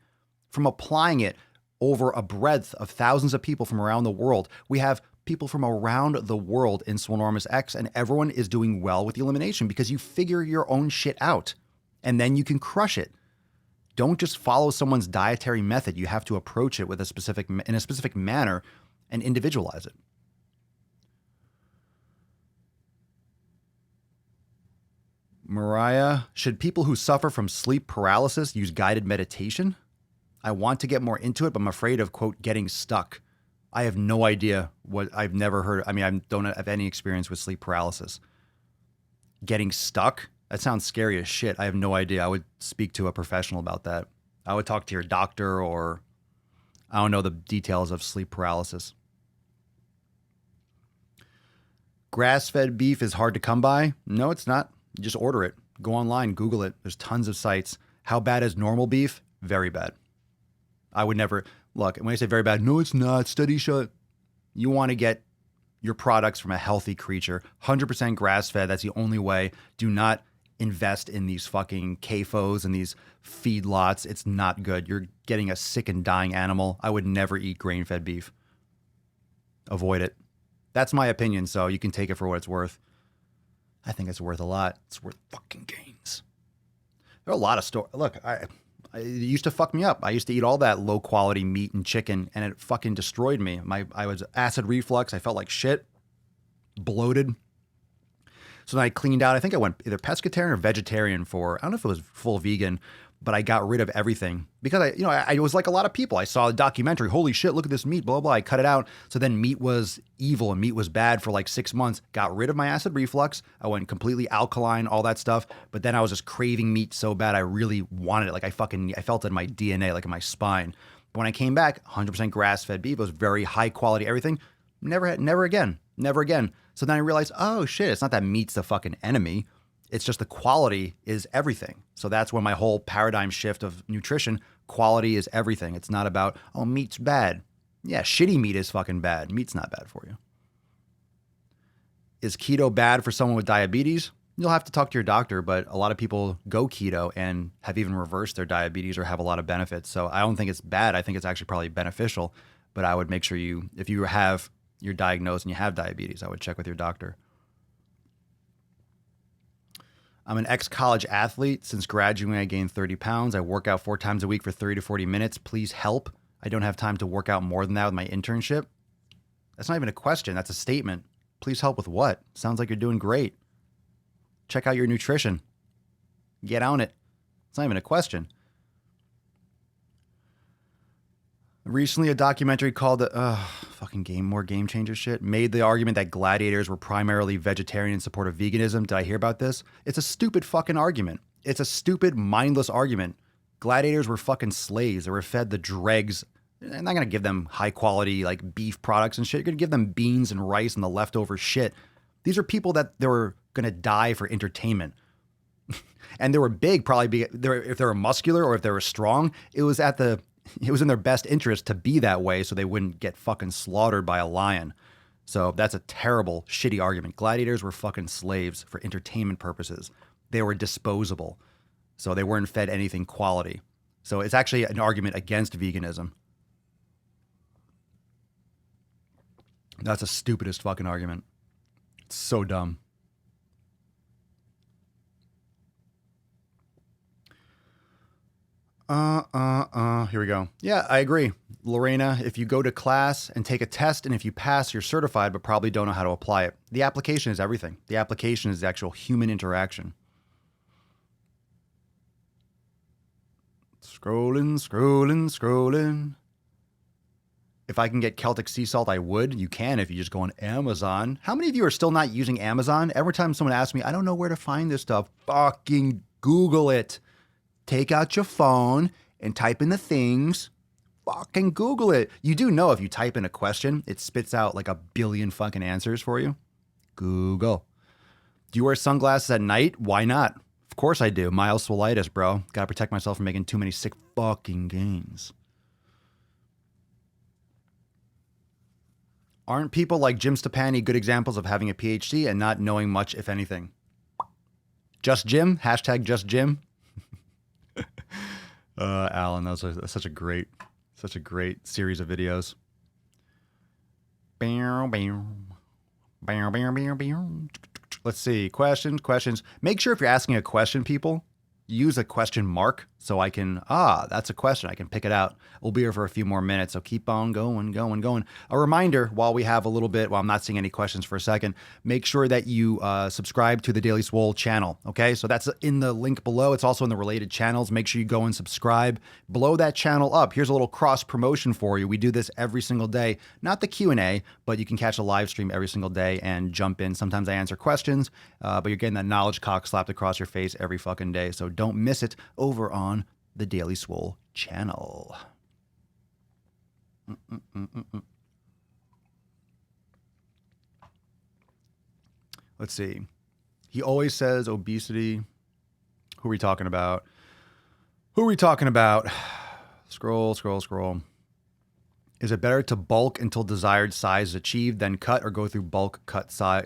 from applying it over a breadth of thousands of people from around the world. We have people from around the world in Swolenormous X, and everyone is doing well with the elimination because you figure your own shit out. And then you can crush it. Don't just follow someone's dietary method. You have to approach it with in a specific manner and individualize it. Mariah, should people who suffer from sleep paralysis use guided meditation? I want to get more into it, but I'm afraid of, quote, getting stuck. I have no idea what I've never heard. I mean, I don't have any experience with sleep paralysis. Getting stuck? That sounds scary as shit. I have no idea. I would speak to a professional about that. I would talk to your doctor, or I don't know the details of sleep paralysis. Grass-fed beef is hard to come by? No, it's not. You just order it. Go online, Google it. There's tons of sites. How bad is normal beef? Very bad. I would never, look, when I say very bad, no, it's not. Study show. You want to get your products from a healthy creature. 100% grass-fed. That's the only way. Do not invest in these fucking CAFOs and these feedlots. It's not good. You're getting a sick and dying animal. I would never eat grain-fed beef. Avoid it. That's my opinion, so you can take it for what it's worth. I think it's worth a lot. It's worth fucking gains. There are a lot of stories. Look, it used to fuck me up. I used to eat all that low-quality meat and chicken, and it fucking destroyed me. I was acid reflux. I felt like shit. Bloated. So then I cleaned out. I think I went either pescatarian or vegetarian for, I don't know if it was full vegan, but I got rid of everything because I was like a lot of people. I saw a documentary. Holy shit, look at this meat, blah, blah, blah. I cut it out. So then meat was evil and meat was bad for like 6 months. Got rid of my acid reflux. I went completely alkaline, all that stuff. But then I was just craving meat so bad. I really wanted it. Like I felt it in my DNA, like in my spine. But when I came back, 100% grass-fed beef. It was very high quality, everything. Never again. So then I realized, oh shit, it's not that meat's the fucking enemy. It's just the quality is everything. So that's when my whole paradigm shift of nutrition, quality is everything. It's not about, oh, meat's bad. Yeah, shitty meat is fucking bad. Meat's not bad for you. Is keto bad for someone with diabetes? You'll have to talk to your doctor, but a lot of people go keto and have even reversed their diabetes or have a lot of benefits. So I don't think it's bad. I think it's actually probably beneficial, but I would make sure if you're diagnosed and you have diabetes, I would check with your doctor. I'm an ex-college athlete. Since graduating, I gained 30 pounds. I work out 4 times a week for 30 to 40 minutes. Please help. I don't have time to work out more than that with my internship. That's not even a question. That's a statement. Please help with what? Sounds like you're doing great. Check out your nutrition. Get on it. It's not even a question. Recently, a documentary called more game changer shit, made the argument that gladiators were primarily vegetarian in support of veganism. Did I hear about this? It's a stupid fucking argument. It's a stupid, mindless argument. Gladiators were fucking slaves. They were fed the dregs. They're not going to give them high quality like beef products and shit. You're going to give them beans and rice and the leftover shit. These are people that they were going to die for entertainment. And they were big, probably if they were muscular or if they were strong, it was in their best interest to be that way so they wouldn't get fucking slaughtered by a lion. So that's a terrible, shitty argument. Gladiators were fucking slaves for entertainment purposes. They were disposable. So they weren't fed anything quality. So it's actually an argument against veganism. That's the stupidest fucking argument. It's so dumb. Here we go. Yeah, I agree. Lorena, if you go to class and take a test and if you pass, you're certified, but probably don't know how to apply it. The application is everything. The application is the actual human interaction. Scrolling. If I can get Celtic sea salt, I would. You can if you just go on Amazon. How many of you are still not using Amazon? Every time someone asks me, I don't know where to find this stuff, fucking Google it. Take out your phone and type in the things. Fucking Google it. You do know if you type in a question, it spits out like a billion fucking answers for you. Google. Do you wear sunglasses at night? Why not? Of course I do. Mild swolitis, bro. Gotta protect myself from making too many sick fucking gains. Aren't people like Jim Stepani good examples of having a PhD and not knowing much, if anything? Just Jim? Hashtag just Jim? Alan, that was such a great series of videos. Let's see. Questions. Make sure if you're asking a question, people, use a question mark so I can, that's a question. I can pick it out. We'll be here for a few more minutes, so keep on going. A reminder, while we have a little bit, while I'm not seeing any questions for a second, make sure that you subscribe to the Daily Swole channel, okay? So that's in the link below. It's also in the related channels. Make sure you go and subscribe. Blow that channel up. Here's a little cross promotion for you. We do this every single day. Not the Q&A, but you can catch a live stream every single day and jump in. Sometimes I answer questions, but you're getting that knowledge cock slapped across your face every fucking day. So don't miss it over on the Daily Swole channel. Let's see. He always says obesity. Who are we talking about? Scroll. Is it better to bulk until desired size is achieved, then cut, or go through bulk cut size?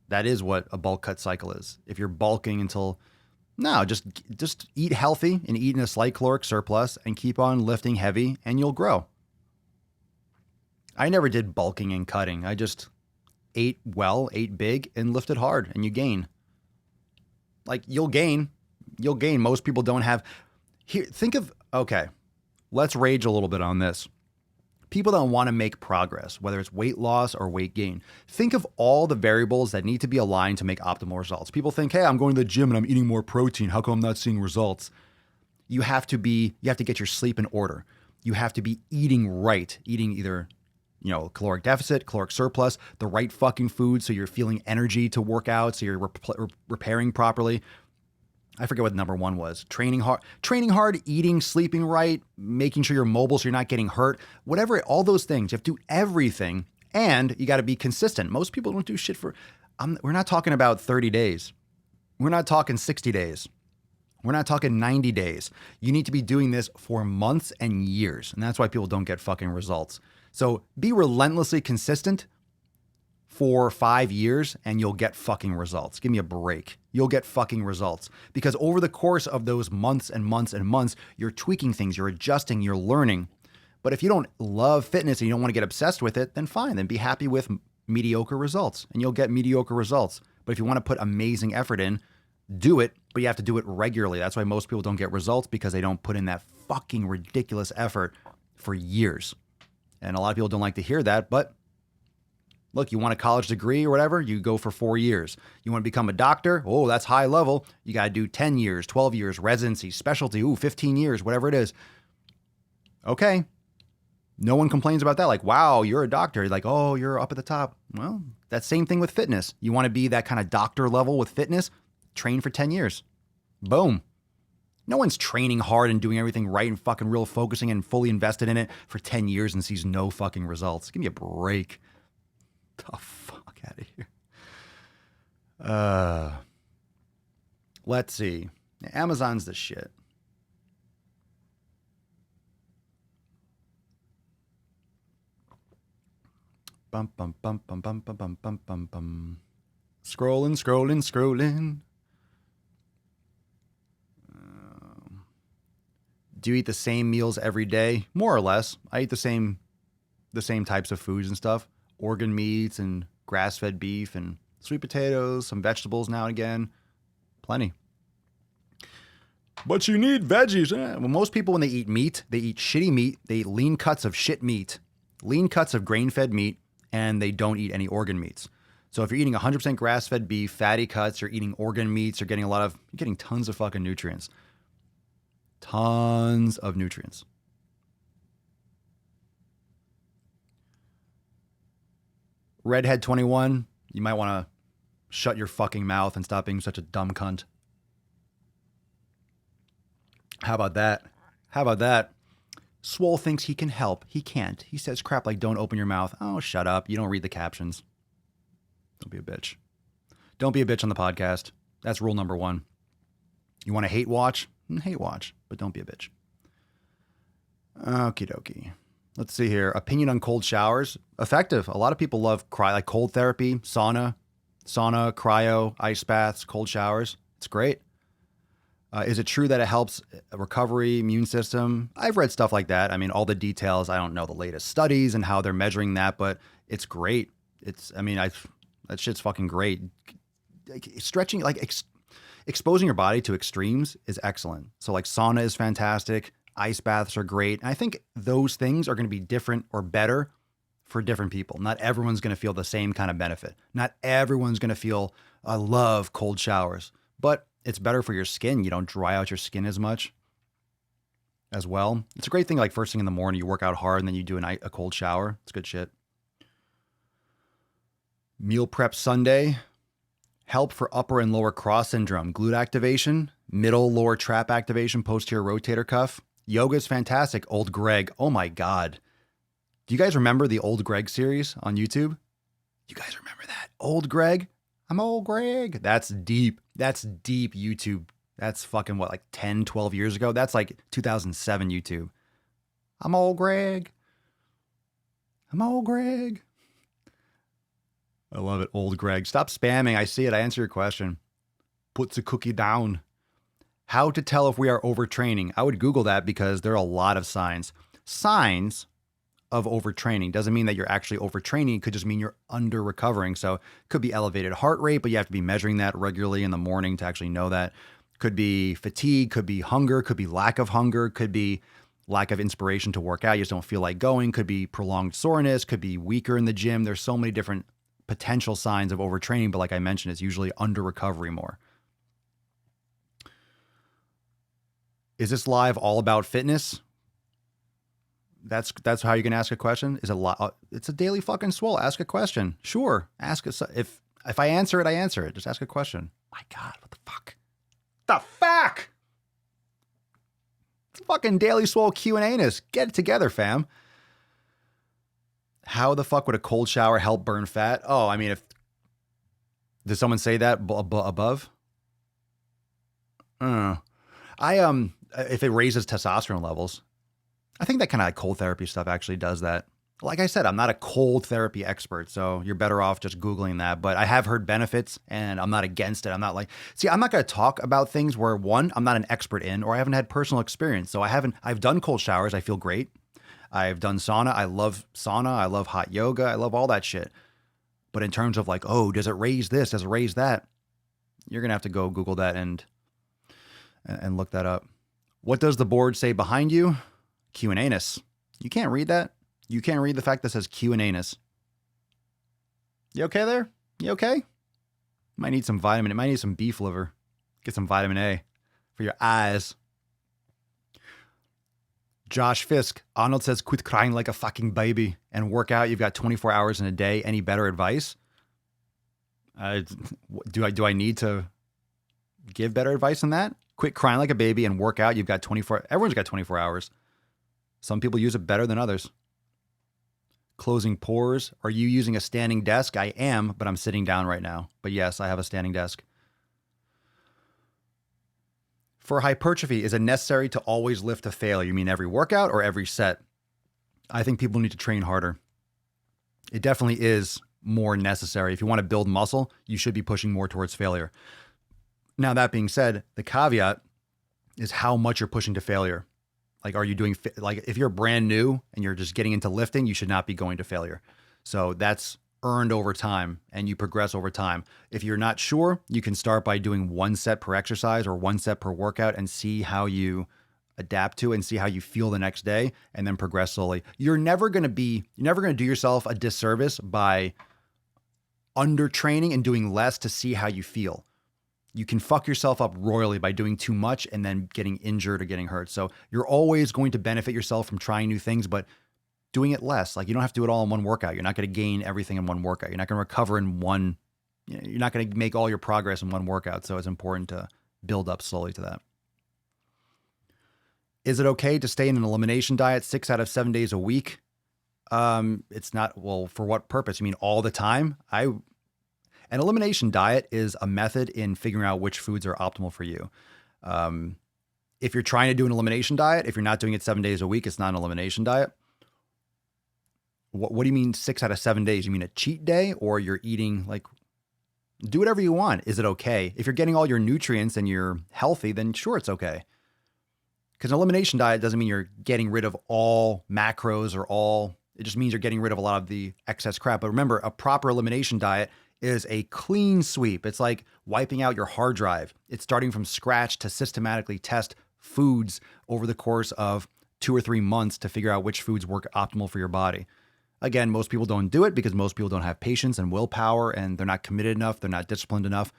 That is what a bulk cut cycle is. If you're bulking until... No, just eat healthy and eat in a slight caloric surplus and keep on lifting heavy and you'll grow. I never did bulking and cutting. I just ate well, ate big, and lifted hard, and you gain. Like, you'll gain. Most people don't have... Here, okay, let's rage a little bit on this. People don't want to make progress, whether it's weight loss or weight gain. Think of all the variables that need to be aligned to make optimal results. People think, hey, I'm going to the gym and I'm eating more protein. How come I'm not seeing results? You have to get your sleep in order. You have to be eating right, eating either, caloric deficit, caloric surplus, the right fucking food so you're feeling energy to work out, so you're repairing properly. I forget what number one was. Training hard, eating, sleeping right, making sure you're mobile so you're not getting hurt, whatever, all those things. You have to do everything, and you got to be consistent. Most people don't do shit we're not talking about 30 days. We're not talking 60 days. We're not talking 90 days. You need to be doing this for months and years, and that's why people don't get fucking results. So be relentlessly consistent for 5 years and you'll get fucking results. Give me a break. You'll get fucking results because over the course of those months and months and months, you're tweaking things, you're adjusting, you're learning. But if you don't love fitness and you don't want to get obsessed with it, then fine, then be happy with mediocre results and you'll get mediocre results. But if you want to put amazing effort in, do it, but you have to do it regularly. That's why most people don't get results because they don't put in that fucking ridiculous effort for years. And a lot of people don't like to hear that, but look, you want a college degree or whatever, you go for 4 years. You want to become a doctor? Oh, that's high level. You got to do 10 years, 12 years, residency, specialty, 15 years, whatever it is. Okay. No one complains about that. Like, wow, you're a doctor. Like, oh, you're up at the top. Well, that same thing with fitness. You want to be that kind of doctor level with fitness? Train for 10 years. Boom. No one's training hard and doing everything right and fucking real focusing and fully invested in it for 10 years and sees no fucking results. Give me a break. The fuck out of here. Let's see. Amazon's the shit. Bum bum bum bum bum bum bum bum bum bum. Scrolling. Do you eat the same meals every day? More or less. I eat the same types of foods and stuff. Organ meats and grass-fed beef and sweet potatoes, some vegetables now and again. Plenty. But you need veggies. Well, most people, when they eat meat, they eat shitty meat. They eat lean cuts of shit meat, lean cuts of grain-fed meat, and they don't eat any organ meats. So if you're eating 100% grass-fed beef, fatty cuts, you're eating organ meats, you're getting tons of fucking nutrients. Tons of nutrients. Redhead 21, you might want to shut your fucking mouth and stop being such a dumb cunt. How about that? Swole thinks he can help. He can't. He says crap like don't open your mouth. Oh, shut up. You don't read the captions. Don't be a bitch. Don't be a bitch on the podcast. That's rule number 1. You want to hate watch? Hate watch, but don't be a bitch. Okie dokie. Let's see here. Opinion on cold showers. Effective. A lot of people love like cold therapy, sauna, cryo, ice baths, cold showers. It's great. Is it true that it helps recovery, immune system? I've read stuff like that. I mean, all the details. I don't know the latest studies and how they're measuring that, but it's great. That shit's fucking great. Stretching, exposing your body to extremes is excellent. So like sauna is fantastic. Ice baths are great. And I think those things are going to be different or better for different people. Not everyone's going to feel the same kind of benefit. Not everyone's going to feel, I love cold showers, but it's better for your skin. You don't dry out your skin as much as well. It's a great thing. Like first thing in the morning, you work out hard and then you do a cold shower. It's good shit. Meal prep Sunday. Help for upper and lower cross syndrome. Glute activation. Middle lower trap activation. Posterior rotator cuff. Yoga is fantastic. Old Greg. Oh my God. Do you guys remember the Old Greg series on YouTube? You guys remember that? Old Greg? I'm Old Greg. That's deep. That's deep YouTube. That's fucking what, like 10, 12 years ago? That's like 2007 YouTube. I'm Old Greg. I'm Old Greg. I love it. Old Greg. Stop spamming. I see it. I answer your question. Puts a cookie down. How to tell if we are overtraining. I would Google that because there are a lot of signs. Signs of overtraining doesn't mean that you're actually overtraining. It could just mean you're under recovering. So it could be elevated heart rate, but you have to be measuring that regularly in the morning to actually know that. Could be fatigue, could be hunger, could be lack of hunger, could be lack of inspiration to work out. You just don't feel like going. Could be prolonged soreness, could be weaker in the gym. There's so many different potential signs of overtraining, but like I mentioned, it's usually under recovery more. Is this live all about fitness? That's how you can ask a question. Is it it's a daily fucking Swole. Ask a question. Sure. Ask us. If I answer it, I answer it. Just ask a question. My God, what the fuck? The fuck? It's a fucking daily Swole Q&Anus. Get it together, fam. How the fuck would a cold shower help burn fat? Oh, I mean, did someone say that above? If it raises testosterone levels, I think that kind of like cold therapy stuff actually does that. Like I said, I'm not a cold therapy expert, so you're better off just Googling that. But I have heard benefits and I'm not against it. I'm not I'm not going to talk about things where one, I'm not an expert in, or I haven't had personal experience. So I've done cold showers. I feel great. I've done sauna. I love sauna. I love hot yoga. I love all that shit. But in terms of like, oh, does it raise this? Does it raise that? You're going to have to go Google that and look that up. What does the board say behind you? Q&Anus. You can't read that. You can't read the fact that says Q&Anus. You okay there? You okay? Might need some vitamin. It might need some beef liver. Get some vitamin A for your eyes. Josh Fisk. Arnold says, quit crying like a fucking baby and work out. You've got 24 hours in a day. Any better advice? Do I need to give better advice than that? Quit crying like a baby and work out. You've got 24. Everyone's got 24 hours. Some people use it better than others. Closing pores. Are you using a standing desk? I am, but I'm sitting down right now. But yes, I have a standing desk. For hypertrophy, is it necessary to always lift to failure? You mean every workout or every set? I think people need to train harder. It definitely is more necessary. If you want to build muscle, you should be pushing more towards failure. Now, that being said, the caveat is how much you're pushing to failure. Like, are you doing, like, if you're brand new and you're just getting into lifting, you should not be going to failure. So that's earned over time and you progress over time. If you're not sure, you can start by doing 1 set per exercise or 1 set per workout and see how you adapt to and see how you feel the next day and then progress slowly. You're never going to do yourself a disservice by under training and doing less to see how you feel. You can fuck yourself up royally by doing too much and then getting injured or getting hurt. So you're always going to benefit yourself from trying new things, but doing it less. Like, you don't have to do it all in one workout. You're not going to gain everything in one workout. You're not going to recover in one, you're not going to make all your progress in one workout. So it's important to build up slowly to that. Is it okay to stay in an elimination diet 6 out of 7 days a week? It's not. Well, for what purpose? You mean all the time? An elimination diet is a method in figuring out which foods are optimal for you. If you're trying to do an elimination diet, if you're not doing it 7 days a week, it's not an elimination diet. What do you mean 6 out of 7 days? You mean a cheat day, or you're eating, like, do whatever you want? Is it okay? If you're getting all your nutrients and you're healthy, then sure, it's okay. Because an elimination diet doesn't mean you're getting rid of all macros it just means you're getting rid of a lot of the excess crap. But remember, a proper elimination diet is a clean sweep. It's like wiping out your hard drive. It's starting from scratch to systematically test foods over the course of 2 or 3 months to figure out which foods work optimal for your body. Again, most people don't do it because most people don't have patience and willpower and they're not committed enough. They're not disciplined enough,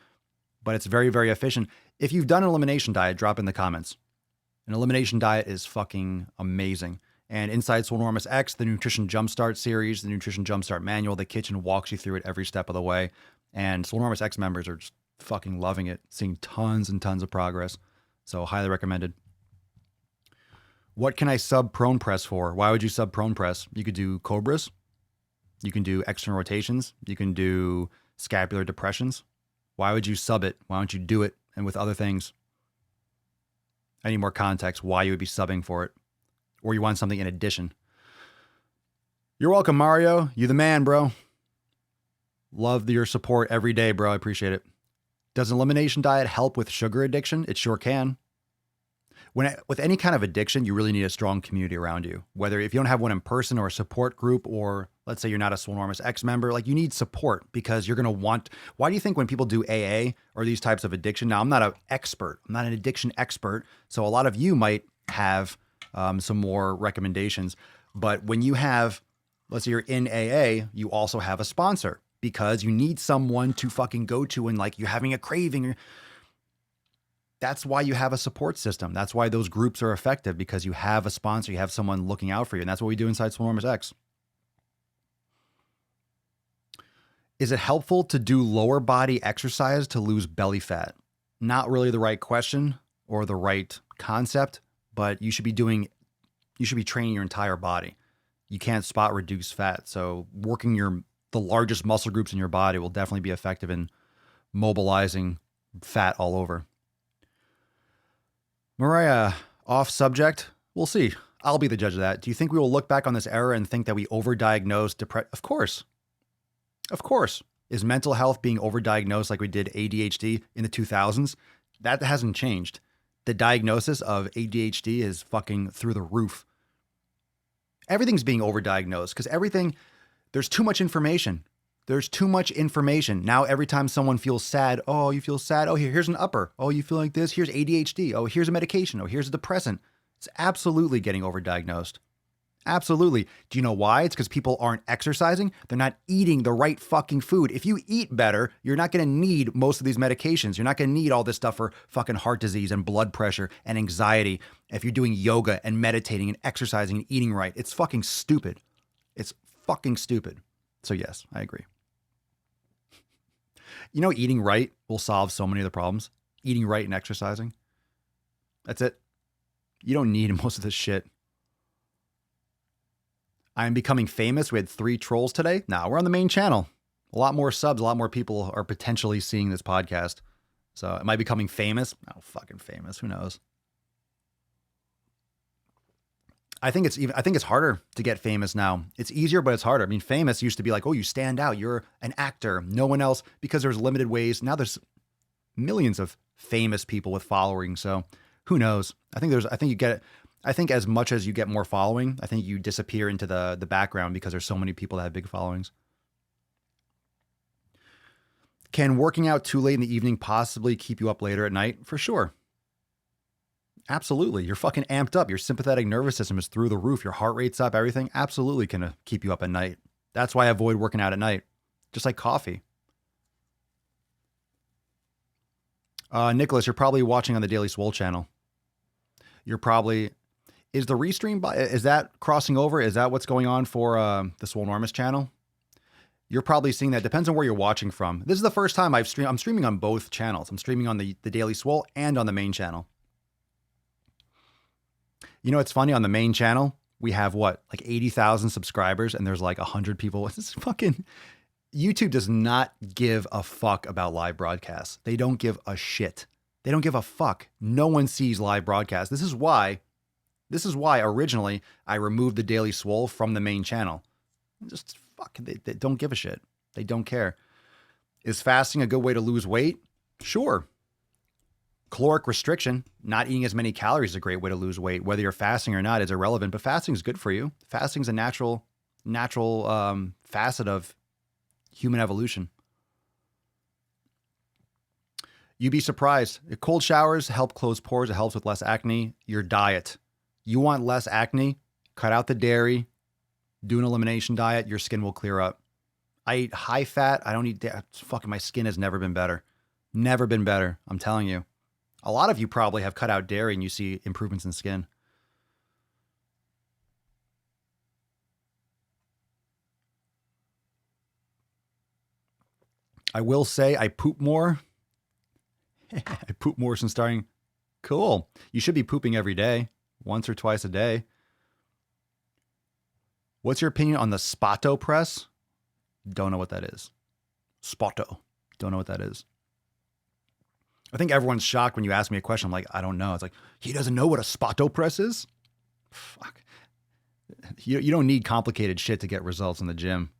but it's very, very efficient. If you've done an elimination diet, drop in the comments. An elimination diet is fucking amazing. And inside Swolenormous X, the Nutrition Jumpstart series, the Nutrition Jumpstart Manual, the kitchen walks you through it every step of the way. And Swolenormous X members are just fucking loving it, seeing tons and tons of progress. So highly recommended. What can I sub prone press for? Why would you sub prone press? You could do cobras. You can do external rotations. You can do scapular depressions. Why would you sub it? Why don't you do it? And with other things, I need more context why you would be subbing for it. Or you want something in addition. You're welcome, Mario. You the man, bro. Love your support every day, bro. I appreciate it. Does an elimination diet help with sugar addiction? It sure can. With any kind of addiction, you really need a strong community around you. Whether if you don't have one in person or a support group, or let's say you're not a Swolenormous X member, like, you need support because you're going to want. Why do you think when people do AA or these types of addiction? Now, I'm not an expert. I'm not an addiction expert. So a lot of you might have some more recommendations. But when you have, let's say you're in AA, you also have a sponsor because you need someone to fucking go to and, like, you're having a craving. That's why you have a support system. That's why those groups are effective, because you have a sponsor, you have someone looking out for you. And that's what we do inside Swolenormous X. Is it helpful to do lower body exercise to lose belly fat? Not really the right question or the right concept, but you should be training your entire body. You can't spot reduce fat. So working the largest muscle groups in your body will definitely be effective in mobilizing fat all over. Mariah, off subject. We'll see. I'll be the judge of that. Do you think we will look back on this era and think that we overdiagnosed depression? Of course. Of course. Is mental health being overdiagnosed like we did ADHD in the 2000s? That hasn't changed. The diagnosis of ADHD is fucking through the roof. Everything's being overdiagnosed because there's too much information. There's too much information. Now, every time someone feels sad, oh, you feel sad. Oh, here's an upper. Oh, you feel like this. Here's ADHD. Oh, here's a medication. Oh, here's a depressant. It's absolutely getting overdiagnosed. Absolutely. Do you know why? It's because people aren't exercising. They're not eating the right fucking food. If you eat better, you're not going to need most of these medications. You're not going to need all this stuff for fucking heart disease and blood pressure and anxiety. If you're doing yoga and meditating and exercising and eating right, it's fucking stupid. It's fucking stupid. So yes, I agree. You know, eating right will solve so many of the problems. Eating right and exercising. That's it. You don't need most of this shit. I'm becoming famous. We had 3 trolls today. Now we're on the main channel. A lot more subs, a lot more people are potentially seeing this podcast. So am I becoming famous? No, fucking famous. Who knows? I think it's harder to get famous now. It's easier, but it's harder. I mean, famous used to be like, oh, you stand out. You're an actor. No one else, because there's limited ways. Now there's millions of famous people with following. So who knows? I think you get it. I think as much as you get more following, I think you disappear into the background because there's so many people that have big followings. Can working out too late in the evening possibly keep you up later at night? For sure. Absolutely. You're fucking amped up. Your sympathetic nervous system is through the roof. Your heart rate's up. Everything absolutely can keep you up at night. That's why I avoid working out at night. Just like coffee. Nicholas, you're probably watching on the Daily Swole channel. You're probably... Is the restream... Is that crossing over? Is that what's going on for the Swolenormous channel? You're probably seeing that. Depends on where you're watching from. This is the first time I'm streaming on both channels. I'm streaming on the Daily Swole and on the main channel. You know, it's funny, on the main channel, we have what, like 80,000 subscribers, and there's like 100 people. This fucking YouTube does not give a fuck about live broadcasts. They don't give a shit. They don't give a fuck. No one sees live broadcasts. This is why originally I removed the Daily Swole from the main channel. Just fuck, they don't give a shit. They don't care. Is fasting a good way to lose weight? Sure. Caloric restriction, not eating as many calories, is a great way to lose weight. Whether you're fasting or not is irrelevant, but fasting is good for you. Fasting is a natural facet of human evolution. You'd be surprised. Cold showers help close pores. It helps with less acne. Your diet. You want less acne? Cut out the dairy. Do an elimination diet. Your skin will clear up. I eat high fat. I don't eat fucking, my skin has never been better. Never been better. I'm telling you. A lot of you probably have cut out dairy and you see improvements in skin. I will say I poop more. I poop more since starting. Cool. You should be pooping every day, once or twice a day. What's your opinion on the Spoto press? Don't know what that is. Spoto. Don't know what that is. I think everyone's shocked when you ask me a question. I'm like, I don't know. It's like, he doesn't know what a Spoto press is? Fuck. You don't need complicated shit to get results in the gym.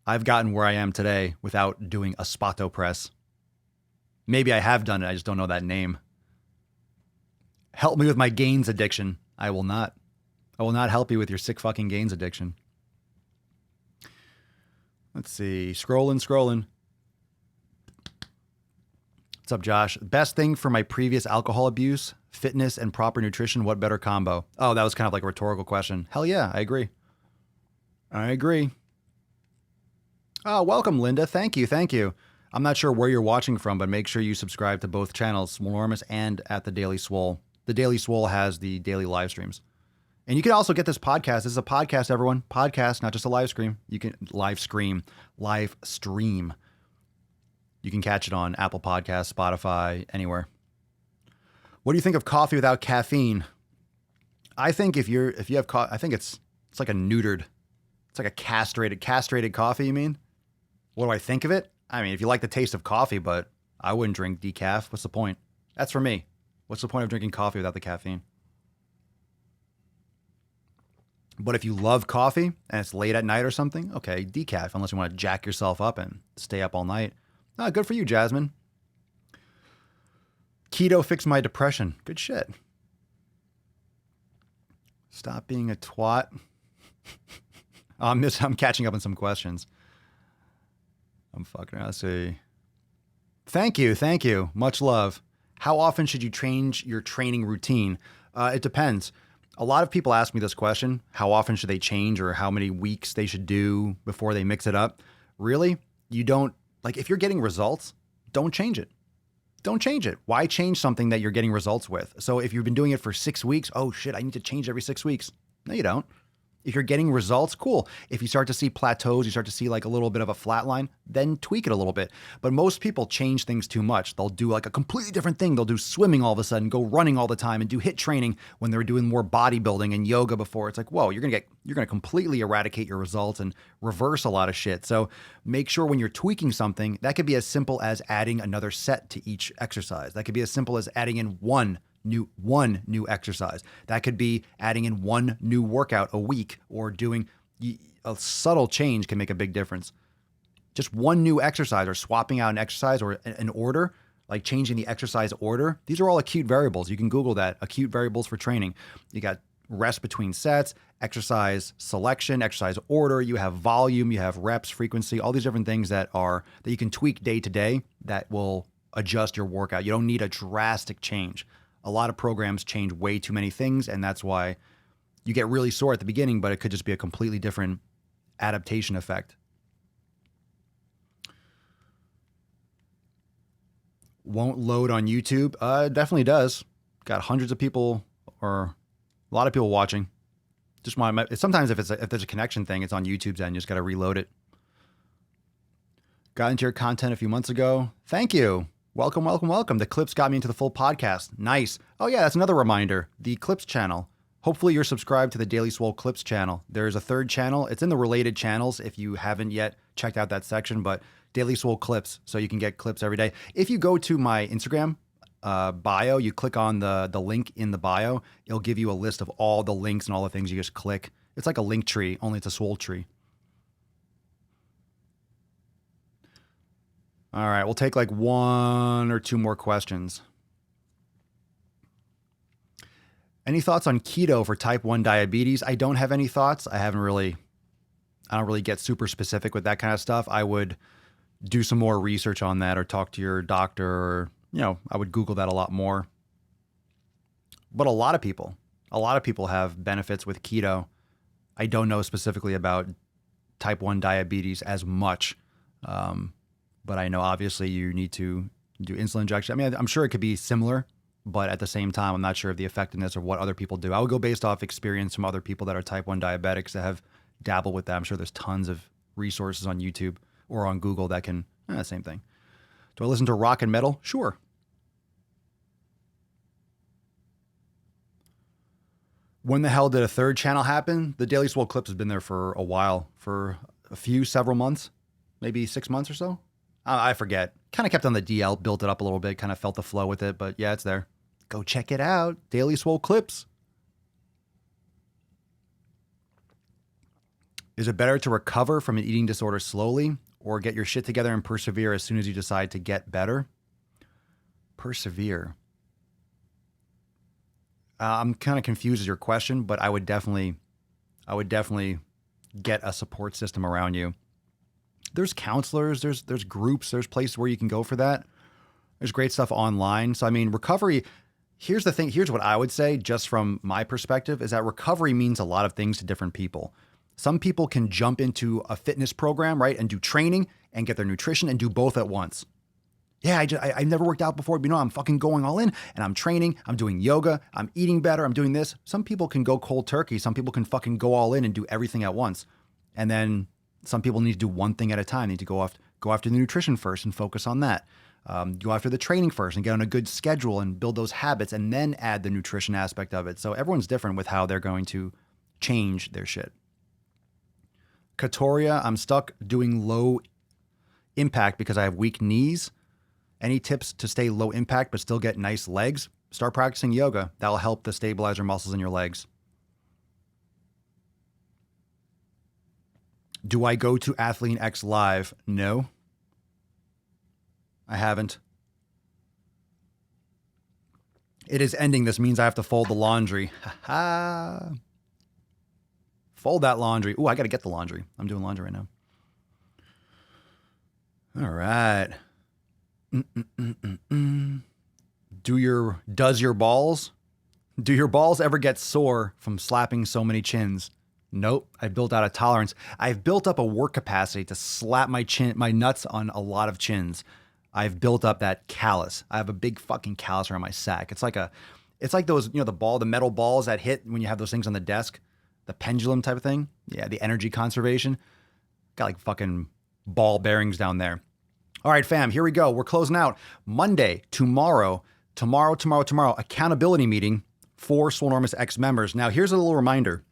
I've gotten where I am today without doing a Spoto press. Maybe I have done it. I just don't know that name. Help me with my gains addiction. I will not. I will not help you with your sick fucking gains addiction. Let's see. Scrolling. What's up, Josh? Best thing for my previous alcohol abuse, fitness, and proper nutrition. What better combo? Oh, that was kind of like a rhetorical question. Hell yeah, I agree. Oh, welcome, Linda. Thank you. I'm not sure where you're watching from, but make sure you subscribe to both channels, Swolenormous and at the Daily Swole. The Daily Swole has the daily live streams. And you can also get this podcast. This is a podcast, everyone. Podcast, not just a live stream. You can live stream. You can catch it on Apple Podcasts, Spotify, anywhere. What do you think of coffee without caffeine? I think if you have coffee, I think it's like a neutered, it's like a castrated coffee, you mean? What do I think of it? I mean, if you like the taste of coffee, but I wouldn't drink decaf. What's the point? That's for me. What's the point of drinking coffee without the caffeine? But if you love coffee and it's late at night or something, okay, decaf, unless you want to jack yourself up and stay up all night. Ah, good for you, Jasmine. Keto fixed my depression. Good shit. Stop being a twat. I'm catching up on some questions. I'm fucking around. Let's see. Thank you. Much love. How often should you change your training routine? It depends. A lot of people ask me this question. How often should they change, or how many weeks they should do before they mix it up? Really? You don't, like, if you're getting results, don't change it. Don't change it. Why change something that you're getting results with? So if you've been doing it for 6 weeks, oh shit, I need to change every 6 weeks. No, you don't. If you're getting results, cool. If you start to see plateaus, you start to see like a little bit of a flat line, then tweak it a little bit. But most people change things too much. They'll do like a completely different thing. They'll do swimming all of a sudden, go running all the time, and do HIIT training when they were doing more bodybuilding and yoga before. It's like, whoa, you're gonna completely eradicate your results and reverse a lot of shit. So make sure when you're tweaking something, that could be as simple as adding another set to each exercise. That could be as simple as adding in one new exercise. That could be adding in one new workout a week, or doing a subtle change can make a big difference. Just one new exercise, or swapping out an exercise or an order, like changing the exercise order. These are all acute variables. You can Google that, acute variables for training. You got rest between sets, exercise selection, exercise order, you have volume, you have reps, frequency, all these different things that you can tweak day to day that will adjust your workout. You don't need a drastic change. A lot of programs change way too many things, and that's why you get really sore at the beginning, but it could just be a completely different adaptation effect. Won't load on YouTube? It definitely does. Got hundreds of people, or a lot of people watching. Just want sometimes if there's a connection thing, it's on YouTube's end. You just got to reload it. Got into your content a few months ago. Thank you. Welcome, welcome, welcome. The clips got me into the full podcast. Nice. Oh yeah, that's another reminder. The clips channel. Hopefully you're subscribed to the Daily Swole Clips channel. There's a third channel. It's in the related channels if you haven't yet checked out that section, but Daily Swole Clips, so you can get clips every day. If you go to my Instagram bio, you click on the link in the bio, it'll give you a list of all the links and all the things you just click. It's like a link tree, only it's a Swole tree. All right, we'll take like one or two more questions. Any thoughts on keto for type 1 diabetes? I don't have any thoughts. I don't really get super specific with that kind of stuff. I would do some more research on that or talk to your doctor, or, I would Google that a lot more. But a lot of people have benefits with keto. I don't know specifically about type 1 diabetes as much. But I know obviously you need to do insulin injection. I mean, I'm sure it could be similar, but at the same time, I'm not sure of the effectiveness of what other people do. I would go based off experience from other people that are type 1 diabetics that have dabbled with that. I'm sure there's tons of resources on YouTube or on Google that can, same thing. Do I listen to rock and metal? Sure. When the hell did a third channel happen? The Daily Swole Clips has been there for a while, for several months, maybe 6 months or so. I forget. Kind of kept on the DL, built it up a little bit, kind of felt the flow with it, but yeah, it's there. Go check it out. Daily Swole Clips. Is it better to recover from an eating disorder slowly or get your shit together and persevere as soon as you decide to get better? Persevere. I'm kind of confused as your question, but I would definitely get a support system around you. There's counselors, there's groups, there's places where you can go for that. There's great stuff online. So, I mean, recovery, here's the thing. Here's what I would say, just from my perspective, is that recovery means a lot of things to different people. Some people can jump into a fitness program, right, and do training and get their nutrition and do both at once. Yeah, I never worked out before, but I'm fucking going all in and I'm training, I'm doing yoga, I'm eating better, I'm doing this. Some people can go cold turkey. Some people can fucking go all in and do everything at once. And then some people need to do one thing at a time. They need to go after the nutrition first and focus on that. Go after the training first and get on a good schedule and build those habits and then add the nutrition aspect of it. So everyone's different with how they're going to change their shit. Katoria, I'm stuck doing low impact because I have weak knees. Any tips to stay low impact but still get nice legs? Start practicing yoga. That'll help the stabilizer muscles in your legs. Do I go to Athlean X Live? No. I haven't. It is ending. This means I have to fold the laundry. Ha. Fold that laundry. Ooh, I got to get the laundry. I'm doing laundry right now. All right. Do your balls ever get sore from slapping so many chins? Nope. I built out a tolerance. I've built up a work capacity to slap my nuts on a lot of chins. I've built up that callus. I have a big fucking callus around my sack. It's like those, the metal balls that hit when you have those things on the desk, the pendulum type of thing. Yeah, the energy conservation. Got like fucking ball bearings down there. All right, fam, here we go. We're closing out. Monday, tomorrow, accountability meeting for Swolenormous X members. Now, here's a little reminder.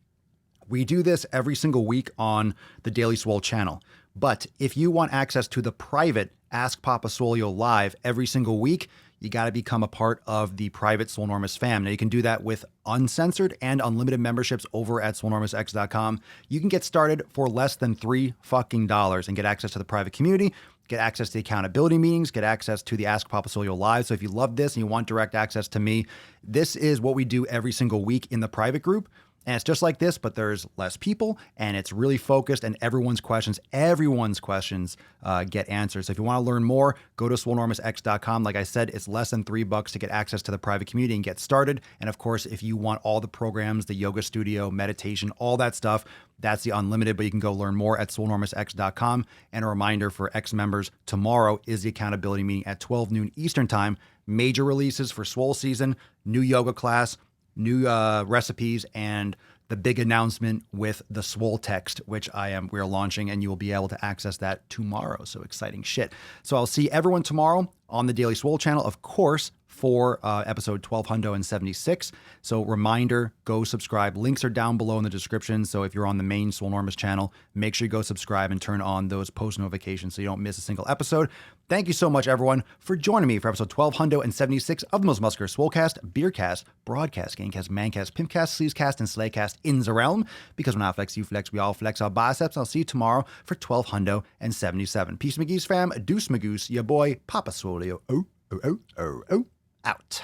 We do this every single week on the Daily Swole channel. But if you want access to the private Ask Papa Swolio live every single week, you got to become a part of the private Swolenormous fam. Now, you can do that with uncensored and unlimited memberships over at swolenormousx.com. You can get started for less than $3 and get access to the private community. get access to the accountability meetings, get access to the Ask Papa Swole Live. So if you love this and you want direct access to me, this is what we do every single week in the private group. And it's just like this, but there's less people and it's really focused, and everyone's questions get answered. So if you want to learn more, go to Swolenormousx.com. Like I said, it's less than $3 to get access to the private community and get started. And of course, if you want all the programs, the yoga studio, meditation, all that stuff, that's the unlimited, but you can go learn more at Swolenormousx.com. And a reminder for X members, tomorrow is the accountability meeting at 12 noon Eastern time. Major releases for Swole season, new yoga class, new recipes, and the big announcement with the Swole text, which we're launching, and you will be able to access that tomorrow. So exciting shit. So I'll see everyone tomorrow on the Daily Swole channel, of course, for episode 1276. So reminder, go subscribe. Links are down below in the description. So if you're on the main Swolenormous channel, make sure you go subscribe and turn on those post notifications so you don't miss a single episode. Thank you so much, everyone, for joining me for episode 1276 of the most muscular Swolecast, Beercast, Broadcast, Gamecast, Mancast, Pimpcast, Sleevescast, and Slaycast in the realm. Because when I flex, you flex, we all flex our biceps. I'll see you tomorrow for 1277. Peace, McGee's fam. Deuce, Magoose, your boy, Papa Swole. Out.